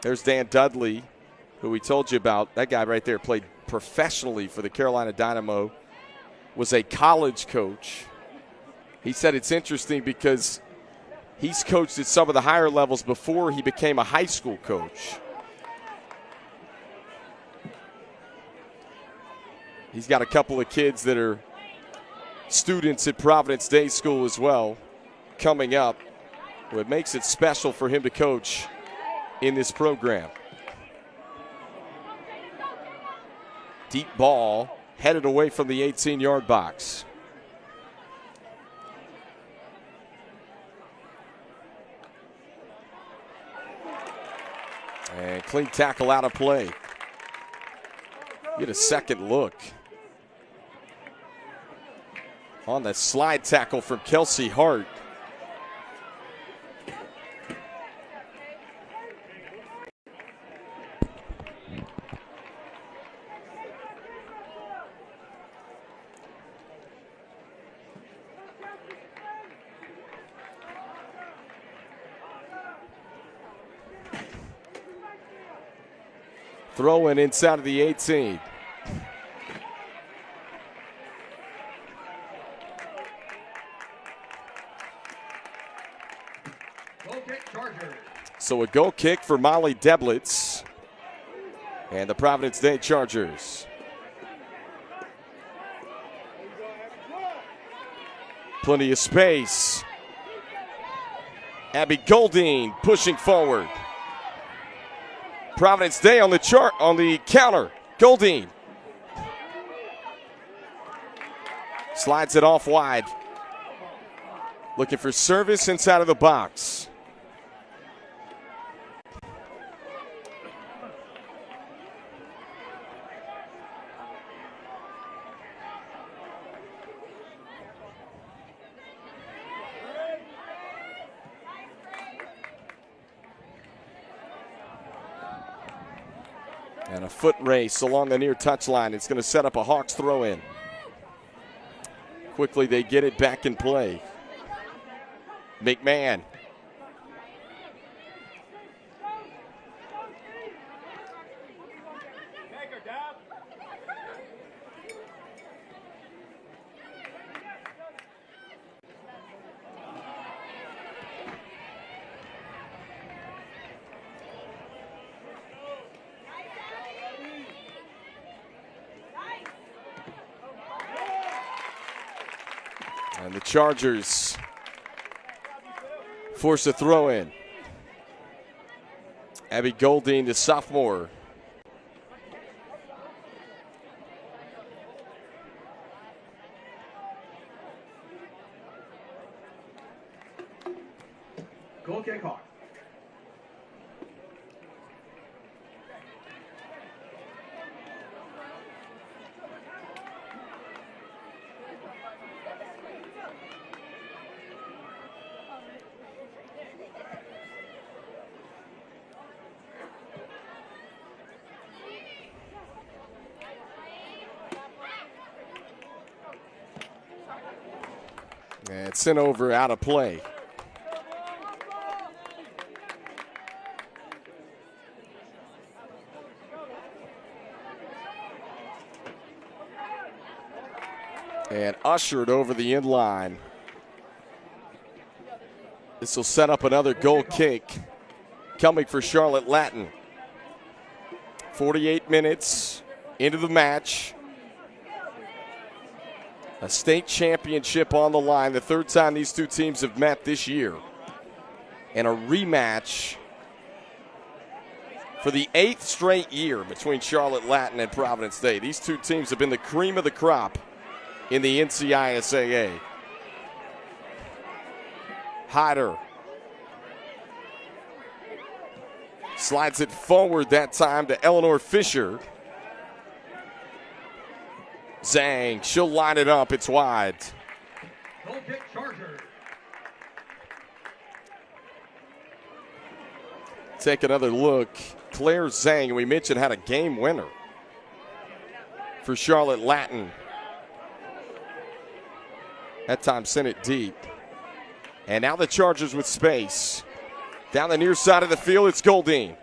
There's Dan Dudley, who we told you about. That guy right there played professionally for the Carolina Dynamo, was a college coach. He said it's interesting because he's coached at some of the higher levels before he became a high school coach. He's got a couple of kids that are students at Providence Day School as well coming up. What makes it special for him to coach in this program. Deep ball headed away from the 18-yard box. And clean tackle out of play. Get a second look on that slide tackle from Kelsey Hart. Throwing inside of the 18. Goal kick, Chargers. So a goal kick for Molly Deblitz and the Providence Day Chargers. Plenty of space. Abby Goldine pushing forward. Providence Day on the counter. Goldine slides it off wide. Looking for service inside of the box. And a foot race along the near touchline. It's going to set up a Hawks throw-in. Quickly they get it back in play. McMahon. And the Chargers force a throw in. Abby Goldine, the sophomore. Goal kick, Hawks. And sent over out of play. And ushered over the end line. This will set up another goal kick coming for Charlotte Latin. 48 minutes into the match. A state championship on the line, the third time these two teams have met this year. And a rematch for the 8th straight year between Charlotte Latin and Providence Day. These two teams have been the cream of the crop in the NCISAA. Hyder slides it forward that time to Eleanor Fisher. Zhang, she'll line it up, it's wide. Goal kick, Chargers. Take another look. Claire Zhang, we mentioned, had a game winner for Charlotte Latin That time sent it deep. And now the Chargers with space. Down the near side of the field, it's Goldine.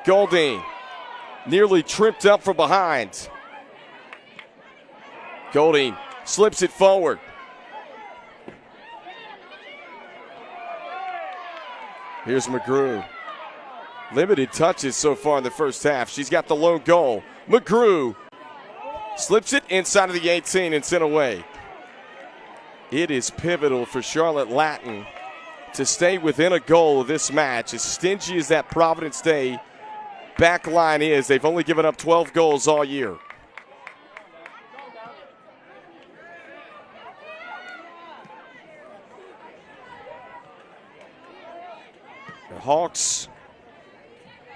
Goldine nearly tripped up from behind. Goldine slips it forward. Here's McGrew. Limited touches so far in the first half. She's got the lone goal. McGrew slips it inside of the 18 and sent away. It is pivotal for Charlotte Latin to stay within a goal of this match. As stingy as that Providence Day back line is, they've only given up 12 goals all year. The Hawks,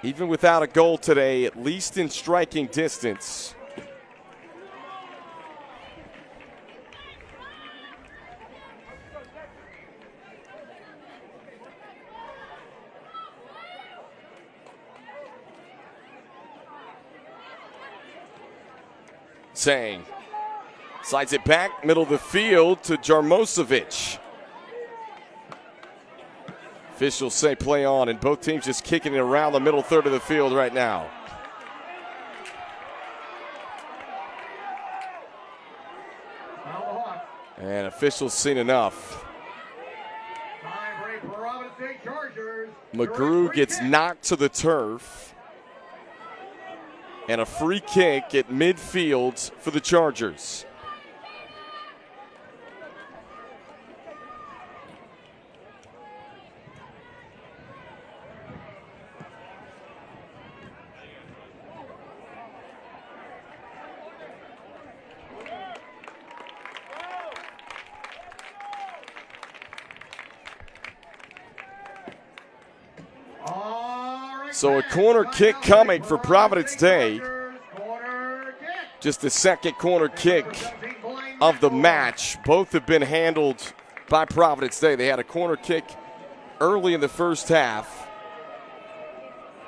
even without a goal today, at least in striking distance. Sang slides it back, middle of the field to Jarmosovic. Officials say play on, and both teams just kicking it around the middle third of the field right now. And officials seen enough. McGrew gets knocked to the turf. And a free kick at midfield for the Chargers. So a corner kick coming for Providence Day. Just the second corner kick of the match. Both have been handled by Providence Day. They had a corner kick early in the first half.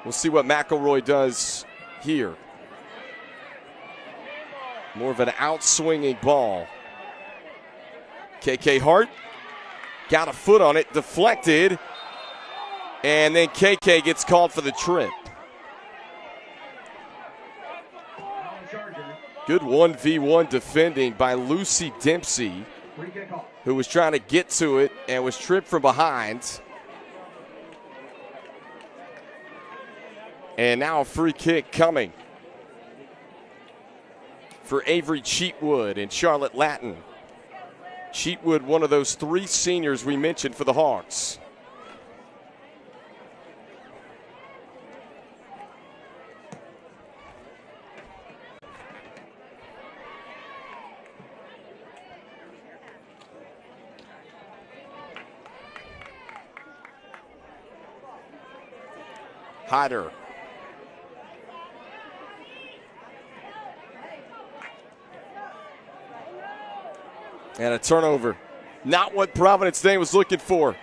We'll see what McElroy does here. More of an outswinging ball. KK Hart got a foot on it, deflected. And then KK gets called for the trip. Good 1v1 defending by Lucy Dempsey, who was trying to get to it and was tripped from behind. And now a free kick coming for Avery Cheatwood and Charlotte Latin. Cheatwood, one of those three seniors we mentioned for the Hawks. Hyder. And a turnover. Not what Providence Day was looking for.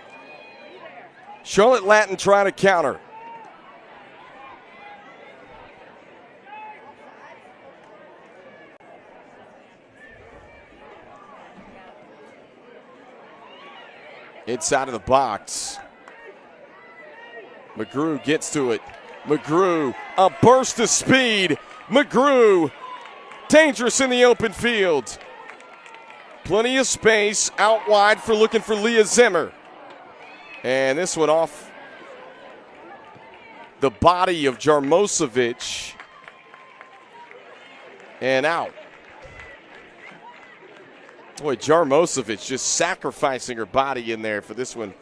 Charlotte Latin trying to counter. Inside of the box. McGrew gets to it. McGrew, a burst of speed. McGrew, dangerous in the open field. Plenty of space out wide for looking for Leah Zimmer. And this one off the body of Jarmosovic. And out. Boy, Jarmosovic just sacrificing her body in there for this one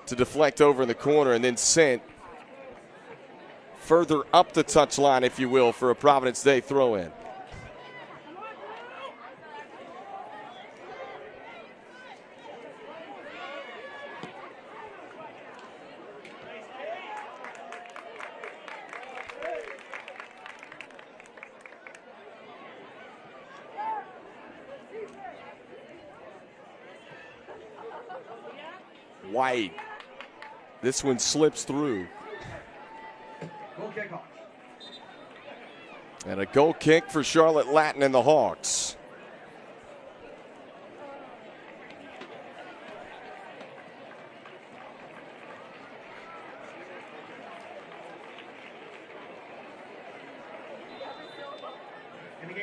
to deflect over in the corner and then sent further up the touchline, if you will, for a Providence Day throw-in. White. This one slips through. And a goal kick for Charlotte Latin and the Hawks.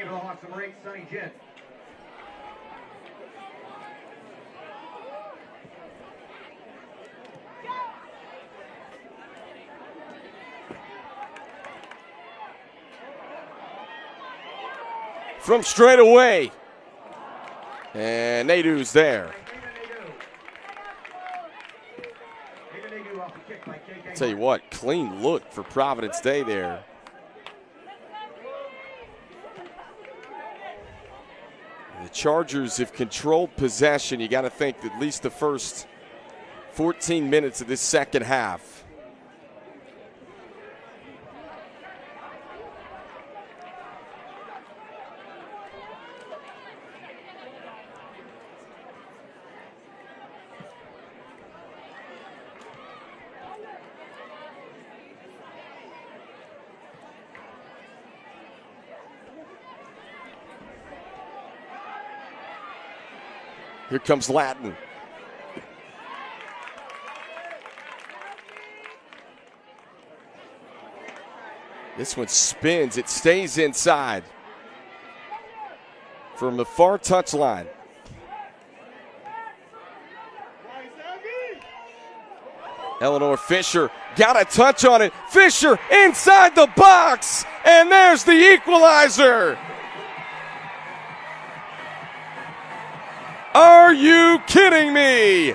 in for the Hawks, number 8, Sonny Jett. From straight away. And Nadu's there. Tell you what, clean look for Providence Day there. The Chargers have controlled possession. You got to think at least the first 14 minutes of this second half. Here comes Latin. This one spins. It stays inside from the far touchline. Eleanor Fisher got a touch on it. Fisher inside the box, and there's the equalizer. Are you kidding me?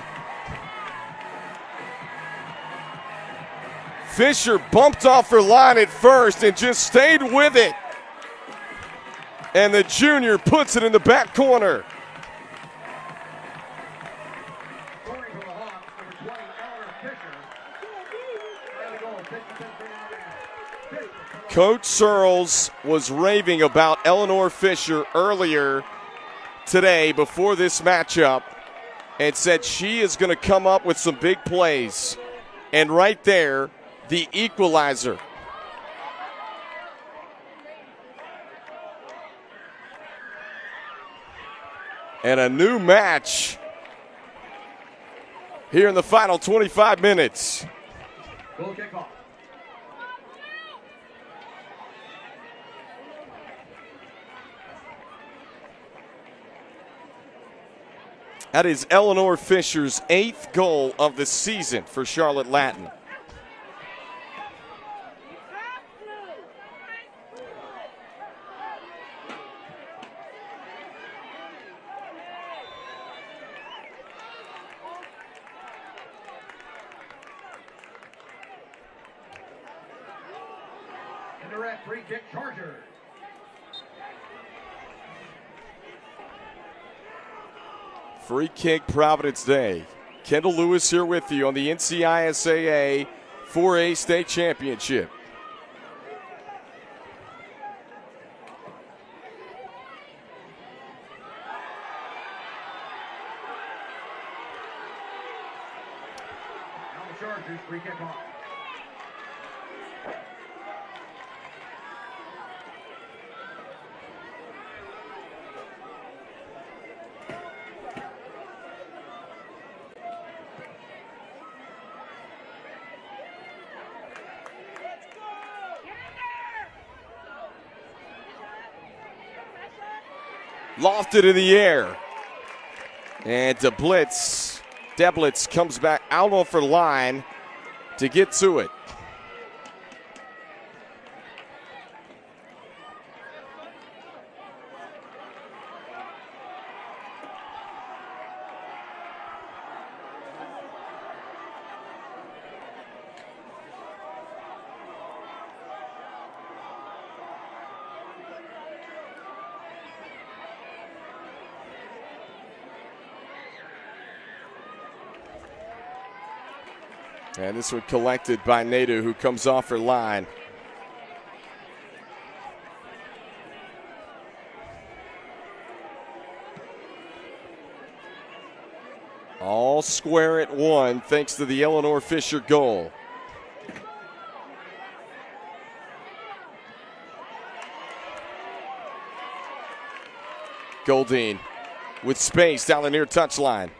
Fisher bumped off her line at first and just stayed with it. And the junior puts it in the back corner. Coach Searles was raving about Eleanor Fisher earlier today before this matchup and said she is going to come up with some big plays. And right there, the equalizer. And a new match here in the final 25 minutes. Goal kickoff. That is Eleanor Fisher's 8th goal of the season for Charlotte Latin. Indirect free kick, Chargers. Free kick, Providence Day. Kendall Lewis here with you on the NCISAA 4A State Championship. Now the Chargers free kick off. Lofted in the air. And Deblitz comes back out off her line to get to it. And this one collected by Nadu, who comes off her line. All square at one thanks to the Eleanor Fisher goal. Goldine with space down the near touchline.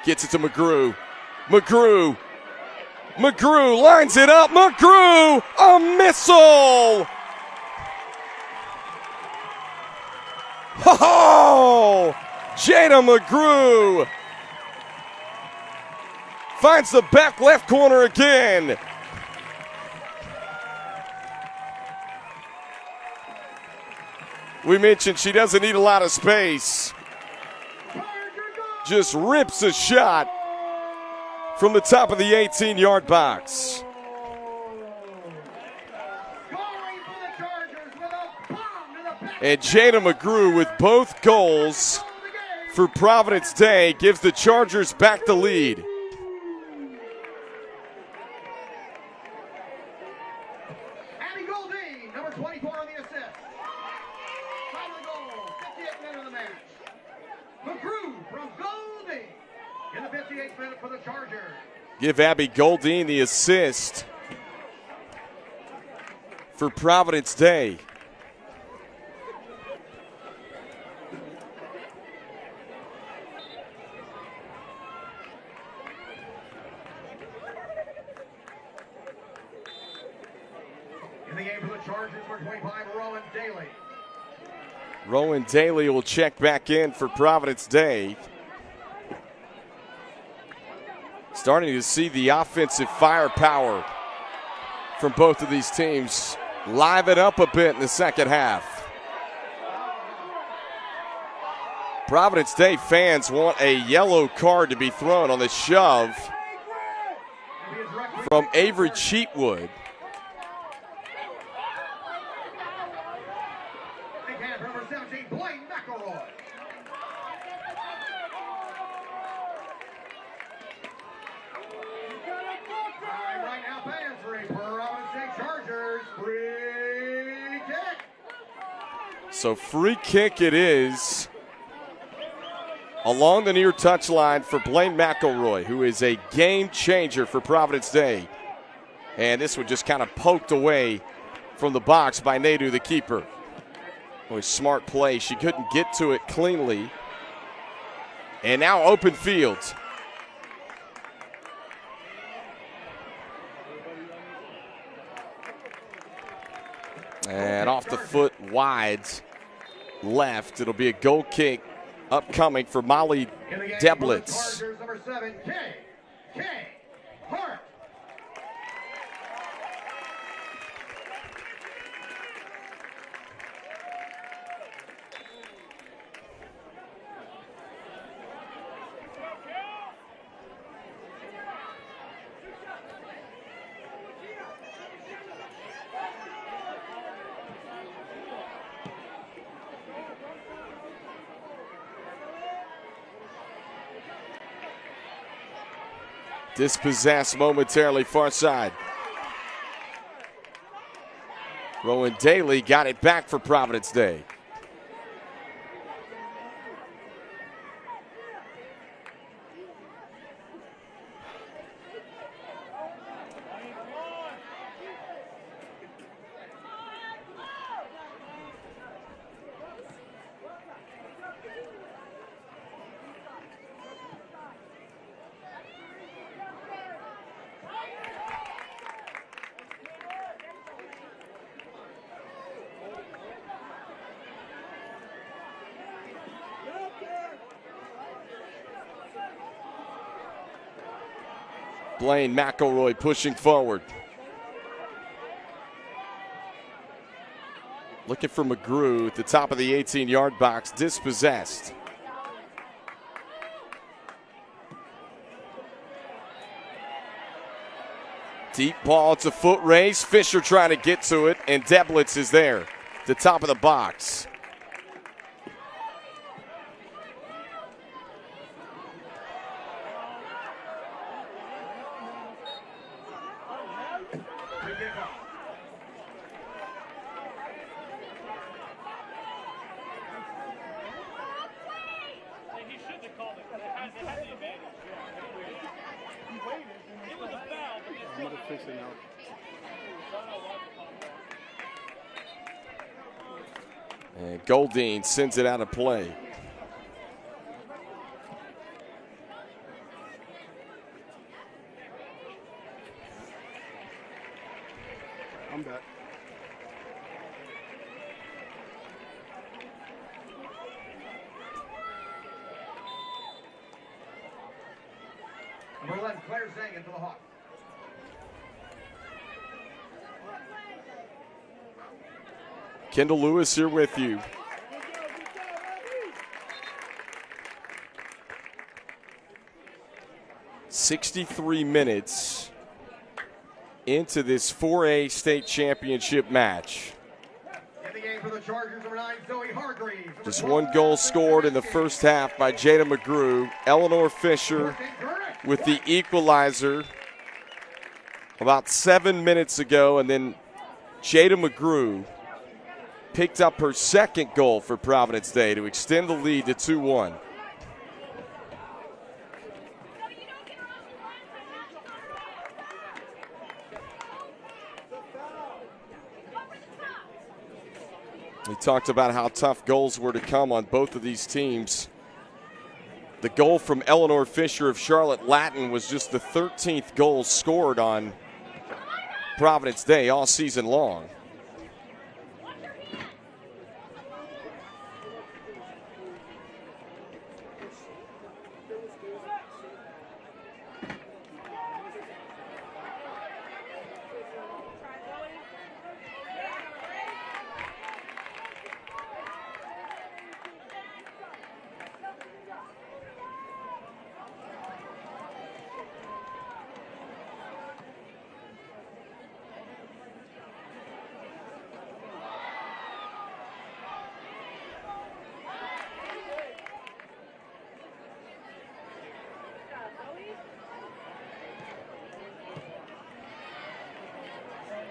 Gets it to McGrew. McGrew lines it up. McGrew, a missile. Oh! Jada McGrew finds the back left corner again. We mentioned she doesn't need a lot of space. Just rips a shot from the top of the 18-yard box. And Jada McGrew with both goals for Providence Day gives the Chargers back the lead. Abby Goldine, number 24 on the assist. Time of the goal, 58th minute of the match. McGrew from Goldine in the 58th minute for the Chargers. Give Abby Goldine the assist for Providence Day. In the game for the Chargers, number 25, Rowan Daly. Rowan Daly will check back in for Providence Day. Starting to see the offensive firepower from both of these teams liven up a bit in the second half. Providence Day fans want a yellow card to be thrown on the shove from Avery Cheatwood. Number 17, Blaine McElroy. Right now, fans for a Providence State Chargers free kick. So free kick it is along the near touchline for Blaine McElroy, who is a game changer for Providence Day. And this one just kind of poked away from the box by Nadu, the keeper. Boy, smart play. She couldn't get to it cleanly. And now open field. And off the foot, wide left. It'll be a goal kick upcoming for Molly Deblitz. Chargers, number 7, K. Hart. Dispossessed momentarily, far side. Rowan Daly got it back for Providence Day. Blaine McElroy pushing forward. Looking for McGrew at the top of the 18-yard box, dispossessed. Deep ball, it's a foot race. Fisher trying to get to it, and Deblitz is there, the top of the box. And Goldine sends it out of play. I'm back. Zangin for the Hawks. Kendall Lewis here with you. "63 minutes into this 4A state championship match. In the game for the Chargers, number 9, Zoe Hargreaves. Just one goal scored in the first half by Jada McGrew. Eleanor Fisher with the equalizer about 7 minutes ago, and then Jada McGrew picked up her second goal for Providence Day to extend the lead to 2-1. We talked about how tough goals were to come on both of these teams. The goal from Eleanor Fisher of Charlotte Latin was just the 13th goal scored on Providence Day all season long.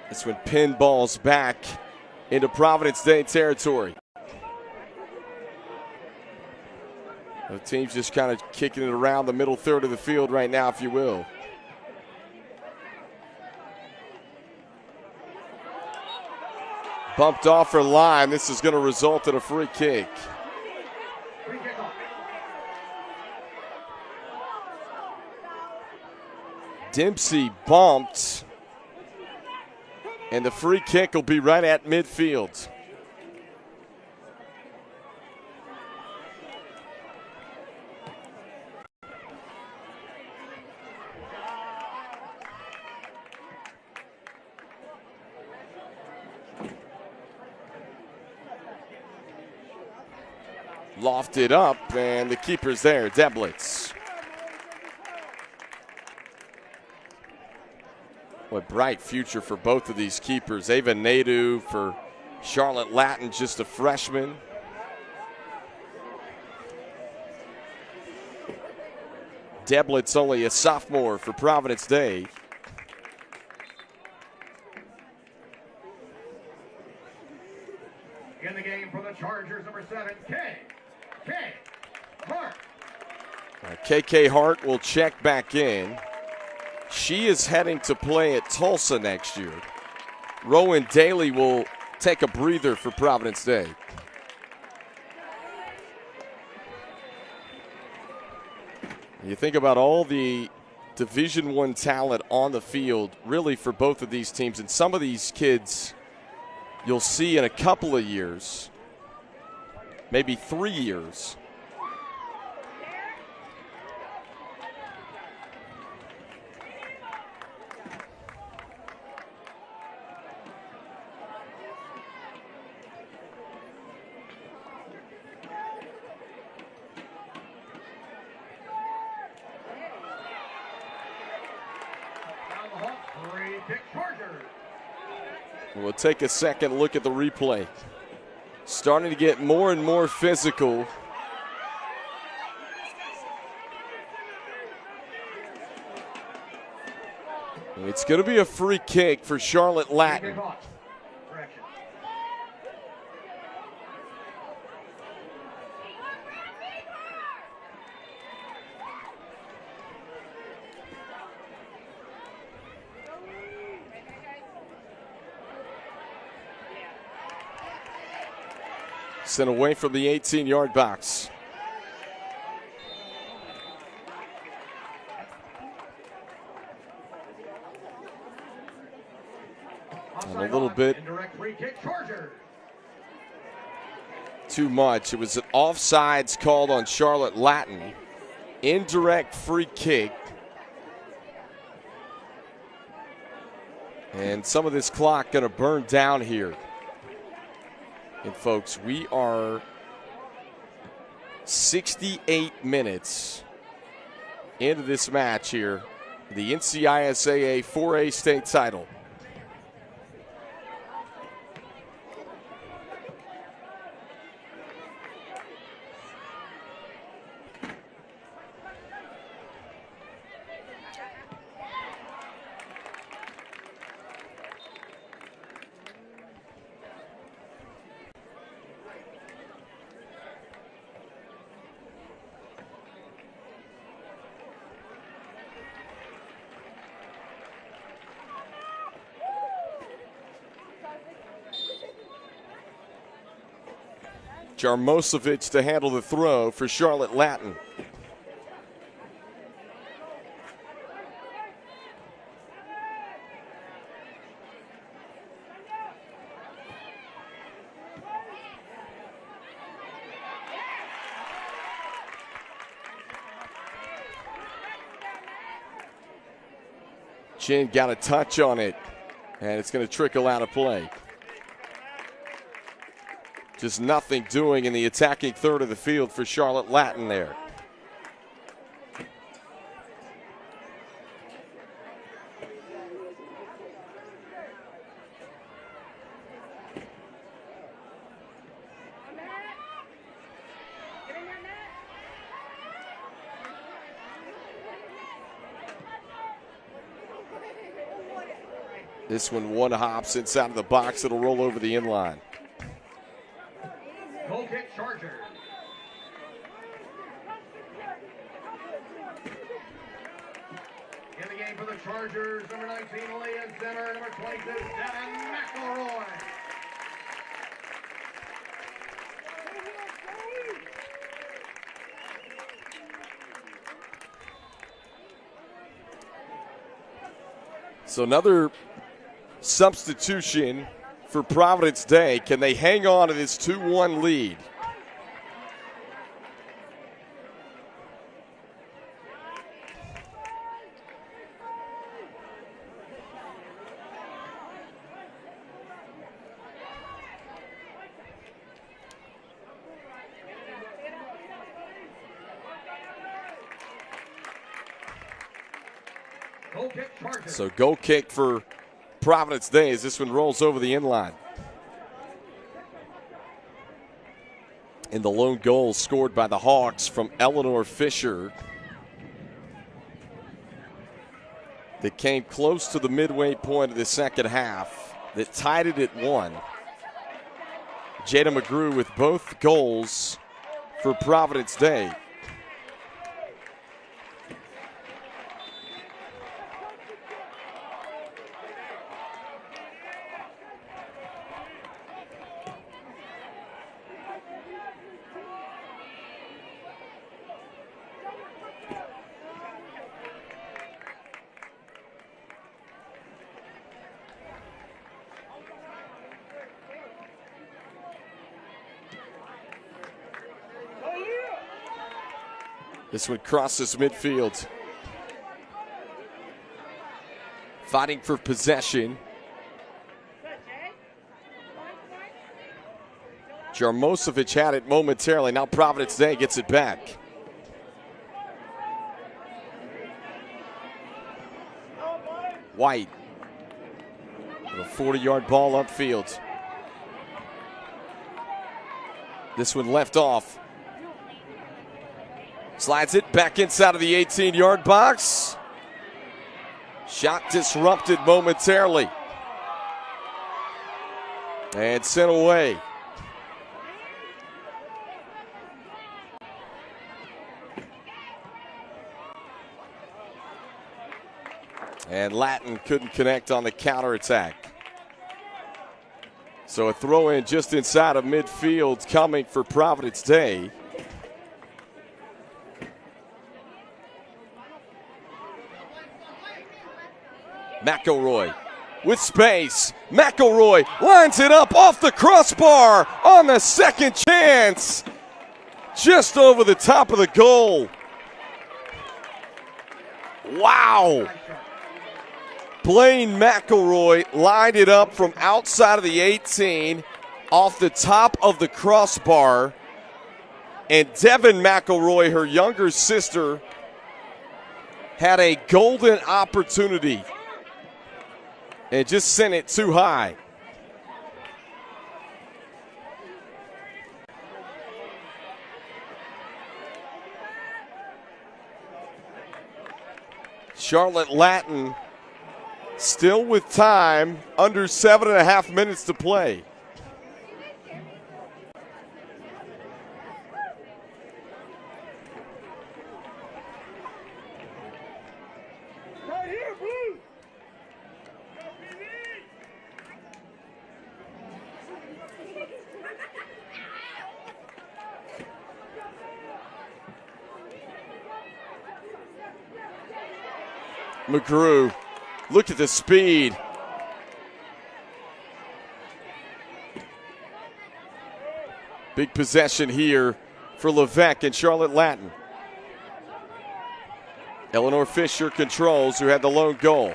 That's when pinball's back into Providence Day territory. The team's just kind of kicking it around the middle third of the field right now, if you will. Bumped off her line. This is going to result in a free kick. Dempsey bumped, and the free kick will be right at midfield. Lofted up, and the keeper's there, Deblitz. What bright future for both of these keepers. Ava Nadeau for Charlotte Latin, just a freshman. Deblitz only a sophomore for Providence Day. In the game for the Chargers, number 7, K.K. Hart. KK Hart will check back in. She is heading to play at Tulsa next year. Rowan Daly will take a breather for Providence Day. You think about all the Division I talent on the field, really, for both of these teams. And some of these kids you'll see in a couple of years, maybe 3 years. We'll take a second look at the replay. Starting to get more and more physical. It's going to be a free kick for Charlotte Latin. Sent away from the 18-yard box. And a little bit too much. It was an offsides called on Charlotte Latin. Indirect free kick. And some of this clock going to burn down here. And folks, we are 68 minutes into this match here. The NCISAA 4A state title. Jarmosevich to handle the throw for Charlotte Latin. Chin got a touch on it, and it's going to trickle out of play. Just nothing doing in the attacking third of the field for Charlotte Latin there. This one hops inside of the box. It'll roll over the inline. Goal kick, Chargers. In the game for the Chargers, number 19, Leah Zimmer, number 22, Devin McElroy. So another substitution for Providence Day. Can they hang on to this 2-1 lead? So goal kick for Providence Day as this one rolls over the inline. And the lone goal scored by the Hawks from Eleanor Fisher that came close to the midway point of the second half that tied it at 1. Jada McGrew with both goals for Providence Day. This one crosses midfield. Fighting for possession. Jarmosevich had it momentarily. Now Providence Day gets it back. White. With a 40-yard ball upfield. This one left off. Slides it back inside of the 18-yard box. Shot disrupted momentarily. And sent away. And Latin couldn't connect on the counterattack. So a throw in just inside of midfield coming for Providence Day. McElroy with space. McElroy lines it up off the crossbar on the second chance. Just over the top of the goal. Wow. Blaine McElroy lined it up from outside of the 18 off the top of the crossbar. And Devin McElroy, her younger sister, had a golden opportunity and just sent it too high. Charlotte Latin still with time, under 7.5 minutes to play. McGrew, look at the speed. Big possession here for Levesque and Charlotte Latin. Eleanor Fisher controls, who had the lone goal.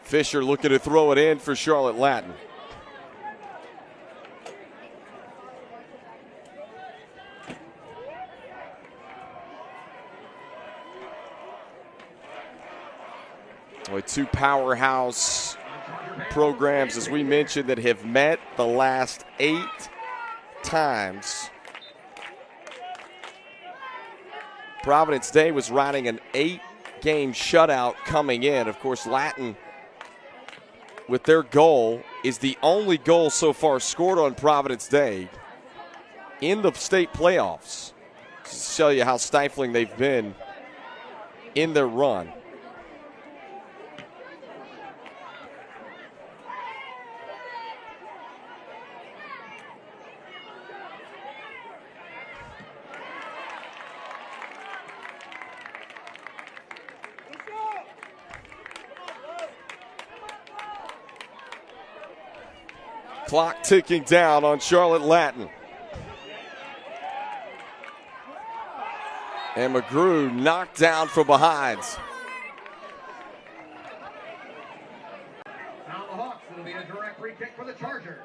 Fisher looking to throw it in for Charlotte Latin. Two powerhouse programs, as we mentioned, that have met the last 8 times. Providence Day was riding an 8-game shutout coming in. Of course, Latin, with their goal, is the only goal so far scored on Providence Day in the state playoffs. Just to show you how stifling they've been in their run. Clock ticking down on Charlotte Latin. And McGrew knocked down from behind. Now the Hawks, it'll be a direct free kick for the Chargers.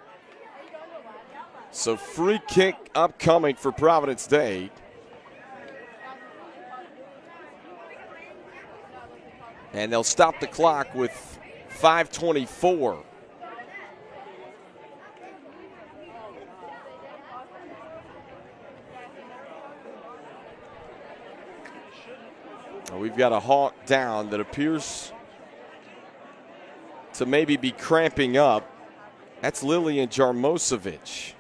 So free kick upcoming for Providence Day. And they'll stop the clock with 5:24. We've got a Hawk down that appears to maybe be cramping up. That's Lillian Jarmosevic.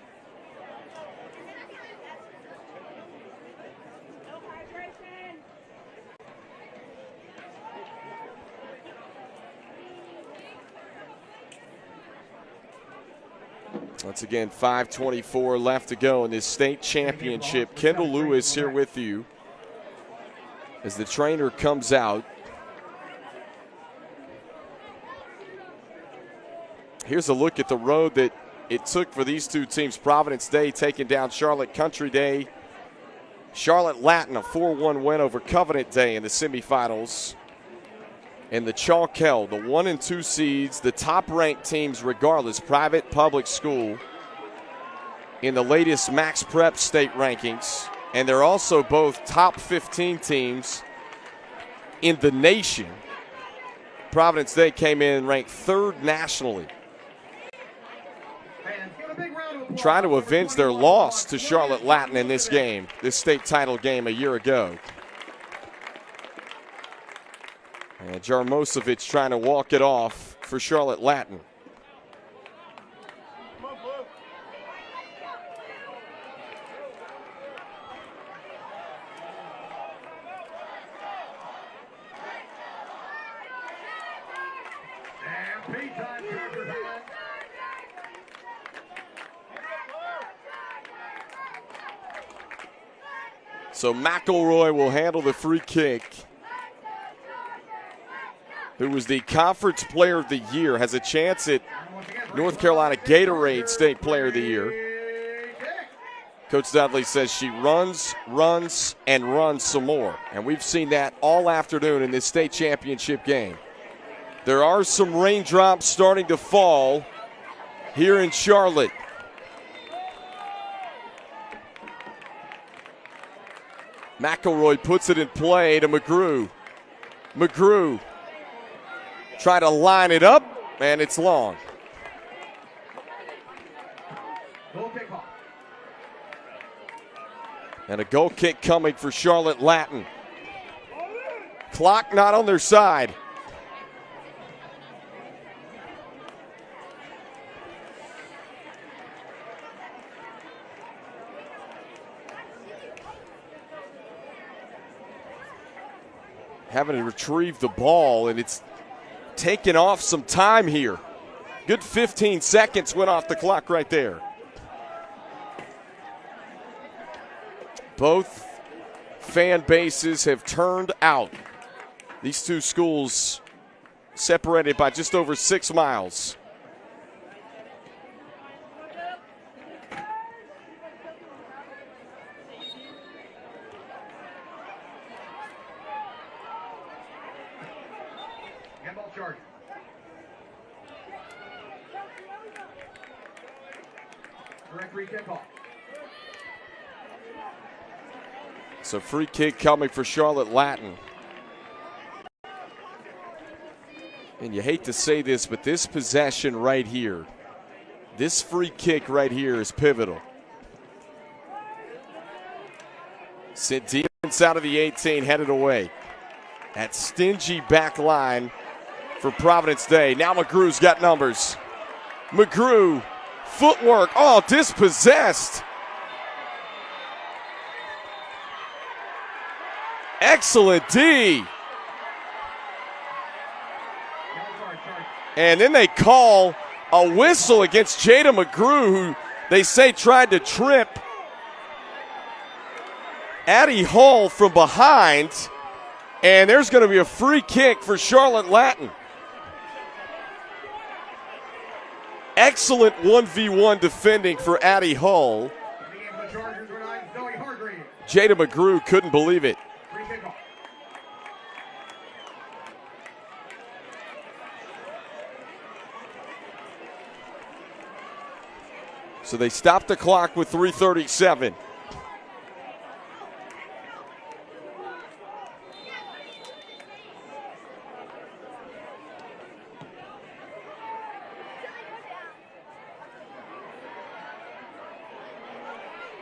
Once again, 5:24 left to go in this state championship. Kendall Lewis here with you as the trainer comes out. Here's a look at the road that it took for these two teams. Providence Day taking down Charlotte Country Day. Charlotte Latin, a 4-1 win over Covenant Day in the semifinals. And the Chalk-Hell, the 1 and 2 seeds, the top-ranked teams regardless, private, public school, in the latest Max Prep state rankings. And they're also both top 15 teams in the nation. Providence Day came in ranked 3rd nationally, trying to avenge their loss to Charlotte Latin in this game, this state title game a year ago. And Jarmosevic trying to walk it off for Charlotte Latin. So McElroy will handle the free kick. Who was the Conference Player of the Year, has a chance at North Carolina Gatorade State Player of the Year. Coach Dudley says she runs, and runs some more. And we've seen that all afternoon in this state championship game. There are some raindrops starting to fall here in Charlotte. McElroy puts it in play to McGrew. McGrew try to line it up, and it's long. And a goal kick coming for Charlotte Latin. Clock not on their side. Having to retrieve the ball, and it's taken off some time here. Good 15 seconds went off the clock right there. Both fan bases have turned out. These two schools separated by just over 6 miles. Handball charge. Direct free kick off. So free kick coming for Charlotte Latin. And you hate to say this, but this possession right here, this free kick right here is pivotal. Sent deep inside of the 18, headed away. That stingy back line for Providence Day. Now McGrew's got numbers. McGrew, footwork, oh, dispossessed. Excellent D. And then they call a whistle against Jada McGrew, who they say tried to trip Addie Hull from behind. And there's going to be a free kick for Charlotte Latin. Excellent 1v1 defending for Addie Hull. Jada McGrew couldn't believe it. So they stopped the clock with 3:37.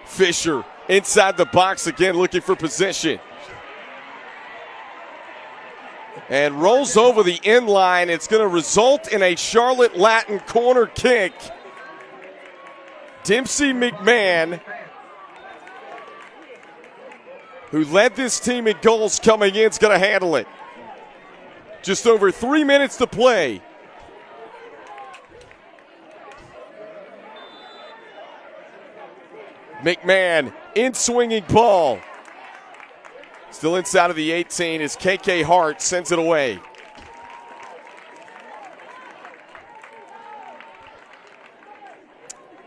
Fisher inside the box again, looking for position. And rolls over the end line. It's going to result in a Charlotte Latin corner kick. Dempsey McMahon, who led this team in goals coming in, is going to handle it. Just over 3 minutes to play. McMahon, in-swinging ball. Still inside of the 18 as KK Hart sends it away.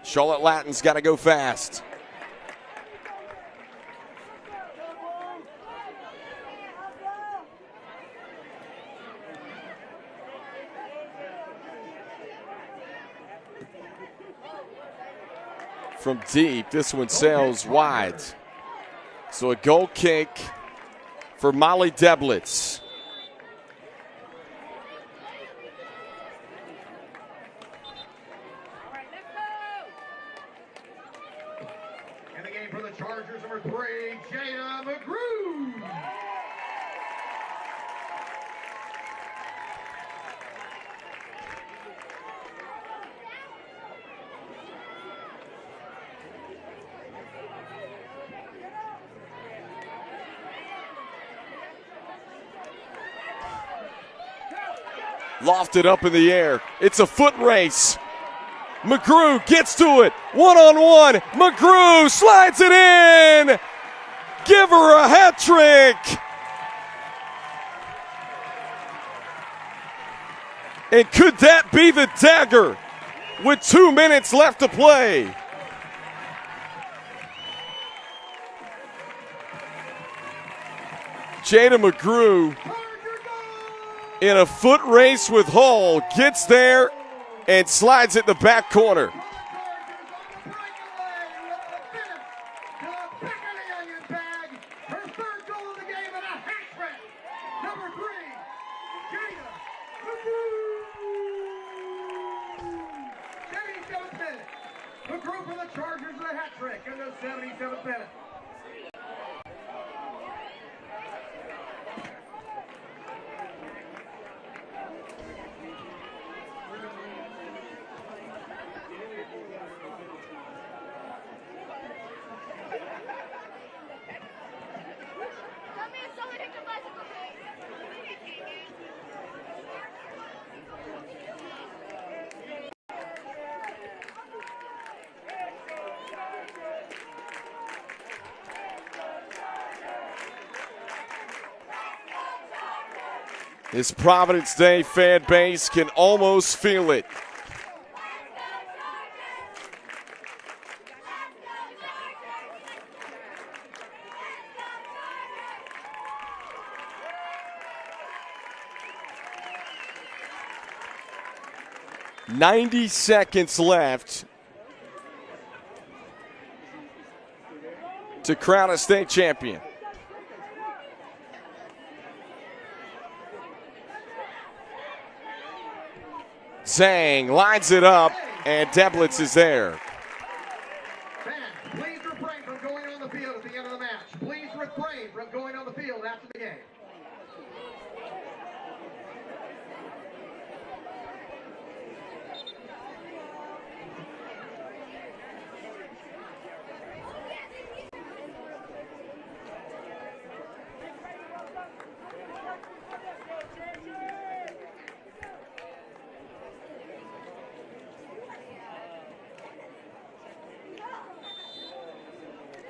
Charlotte Latin's got to go fast. From deep, this one sails wide. So a goal kick for Molly Deblitz. In the game for the Chargers, number 3, Jada McGrew. Lofted up in the air. It's a foot race. McGrew gets to it. One-on-one. McGrew slides it in. Give her a hat trick. And could that be the dagger with 2 minutes left to play? Jada McGrew in a foot race with Hull gets there and slides it in the back corner. McGrew for the Chargers with a hat trick in the 77th minute. This Providence Day fan base can almost feel it. "90 seconds left to crown a state champion. Zhang lines it up, and Deblitz is there. Fans, please refrain from going on the field at the end of the match. Please refrain from going on the field after the game.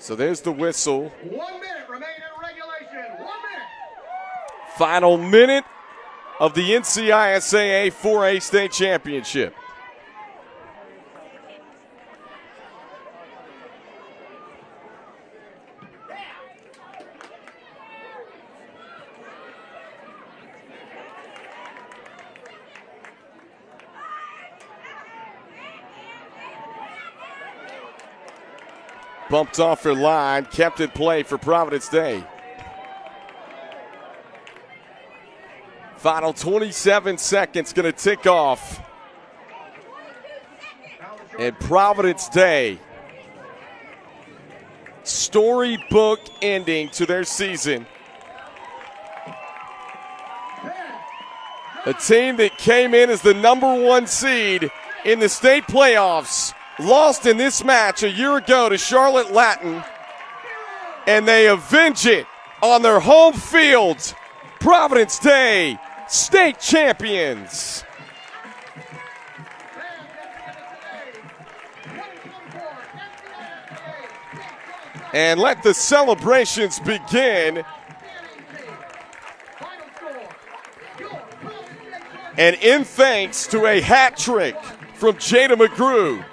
So there's the whistle. 1 minute remaining in regulation. 1 minute. Final minute of the NCISAA 4A state championship. Bumped off her line, kept in play for Providence Day. Final 27 seconds going to tick off. And Providence Day, storybook ending to their season. A team that came in as the #1 seed in the state playoffs lost in this match a year ago to Charlotte Latin, and they avenge it on their home field. Providence Day, state champions. And let the celebrations begin. And in thanks to a hat trick from Jada McGrew.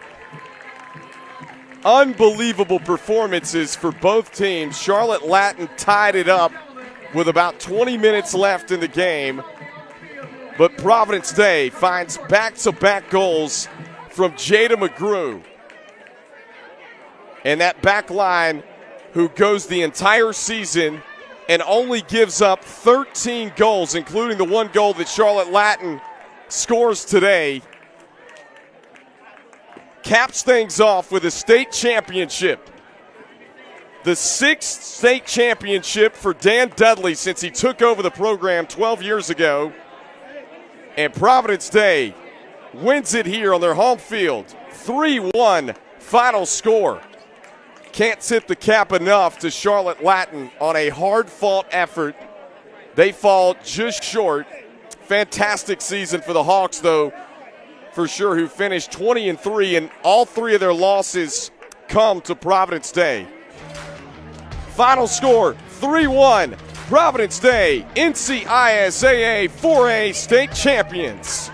Unbelievable performances for both teams. Charlotte Latin tied it up with about 20 minutes left in the game. But Providence Day finds back-to-back goals from Jada McGrew. And that back line who goes the entire season and only gives up 13 goals, including the one goal that Charlotte Latin scores today, caps things off with a state championship. The 6th state championship for Dan Dudley since he took over the program 12 years ago. And Providence Day wins it here on their home field. 3-1 final score. Can't tip the cap enough to Charlotte Latin on a hard-fought effort. They fall just short. Fantastic season for the Hawks, though, for sure, who finished 20-3, and all 3 of their losses come to Providence Day. Final score, 3-1. Providence Day, NCISAA 4A state champions.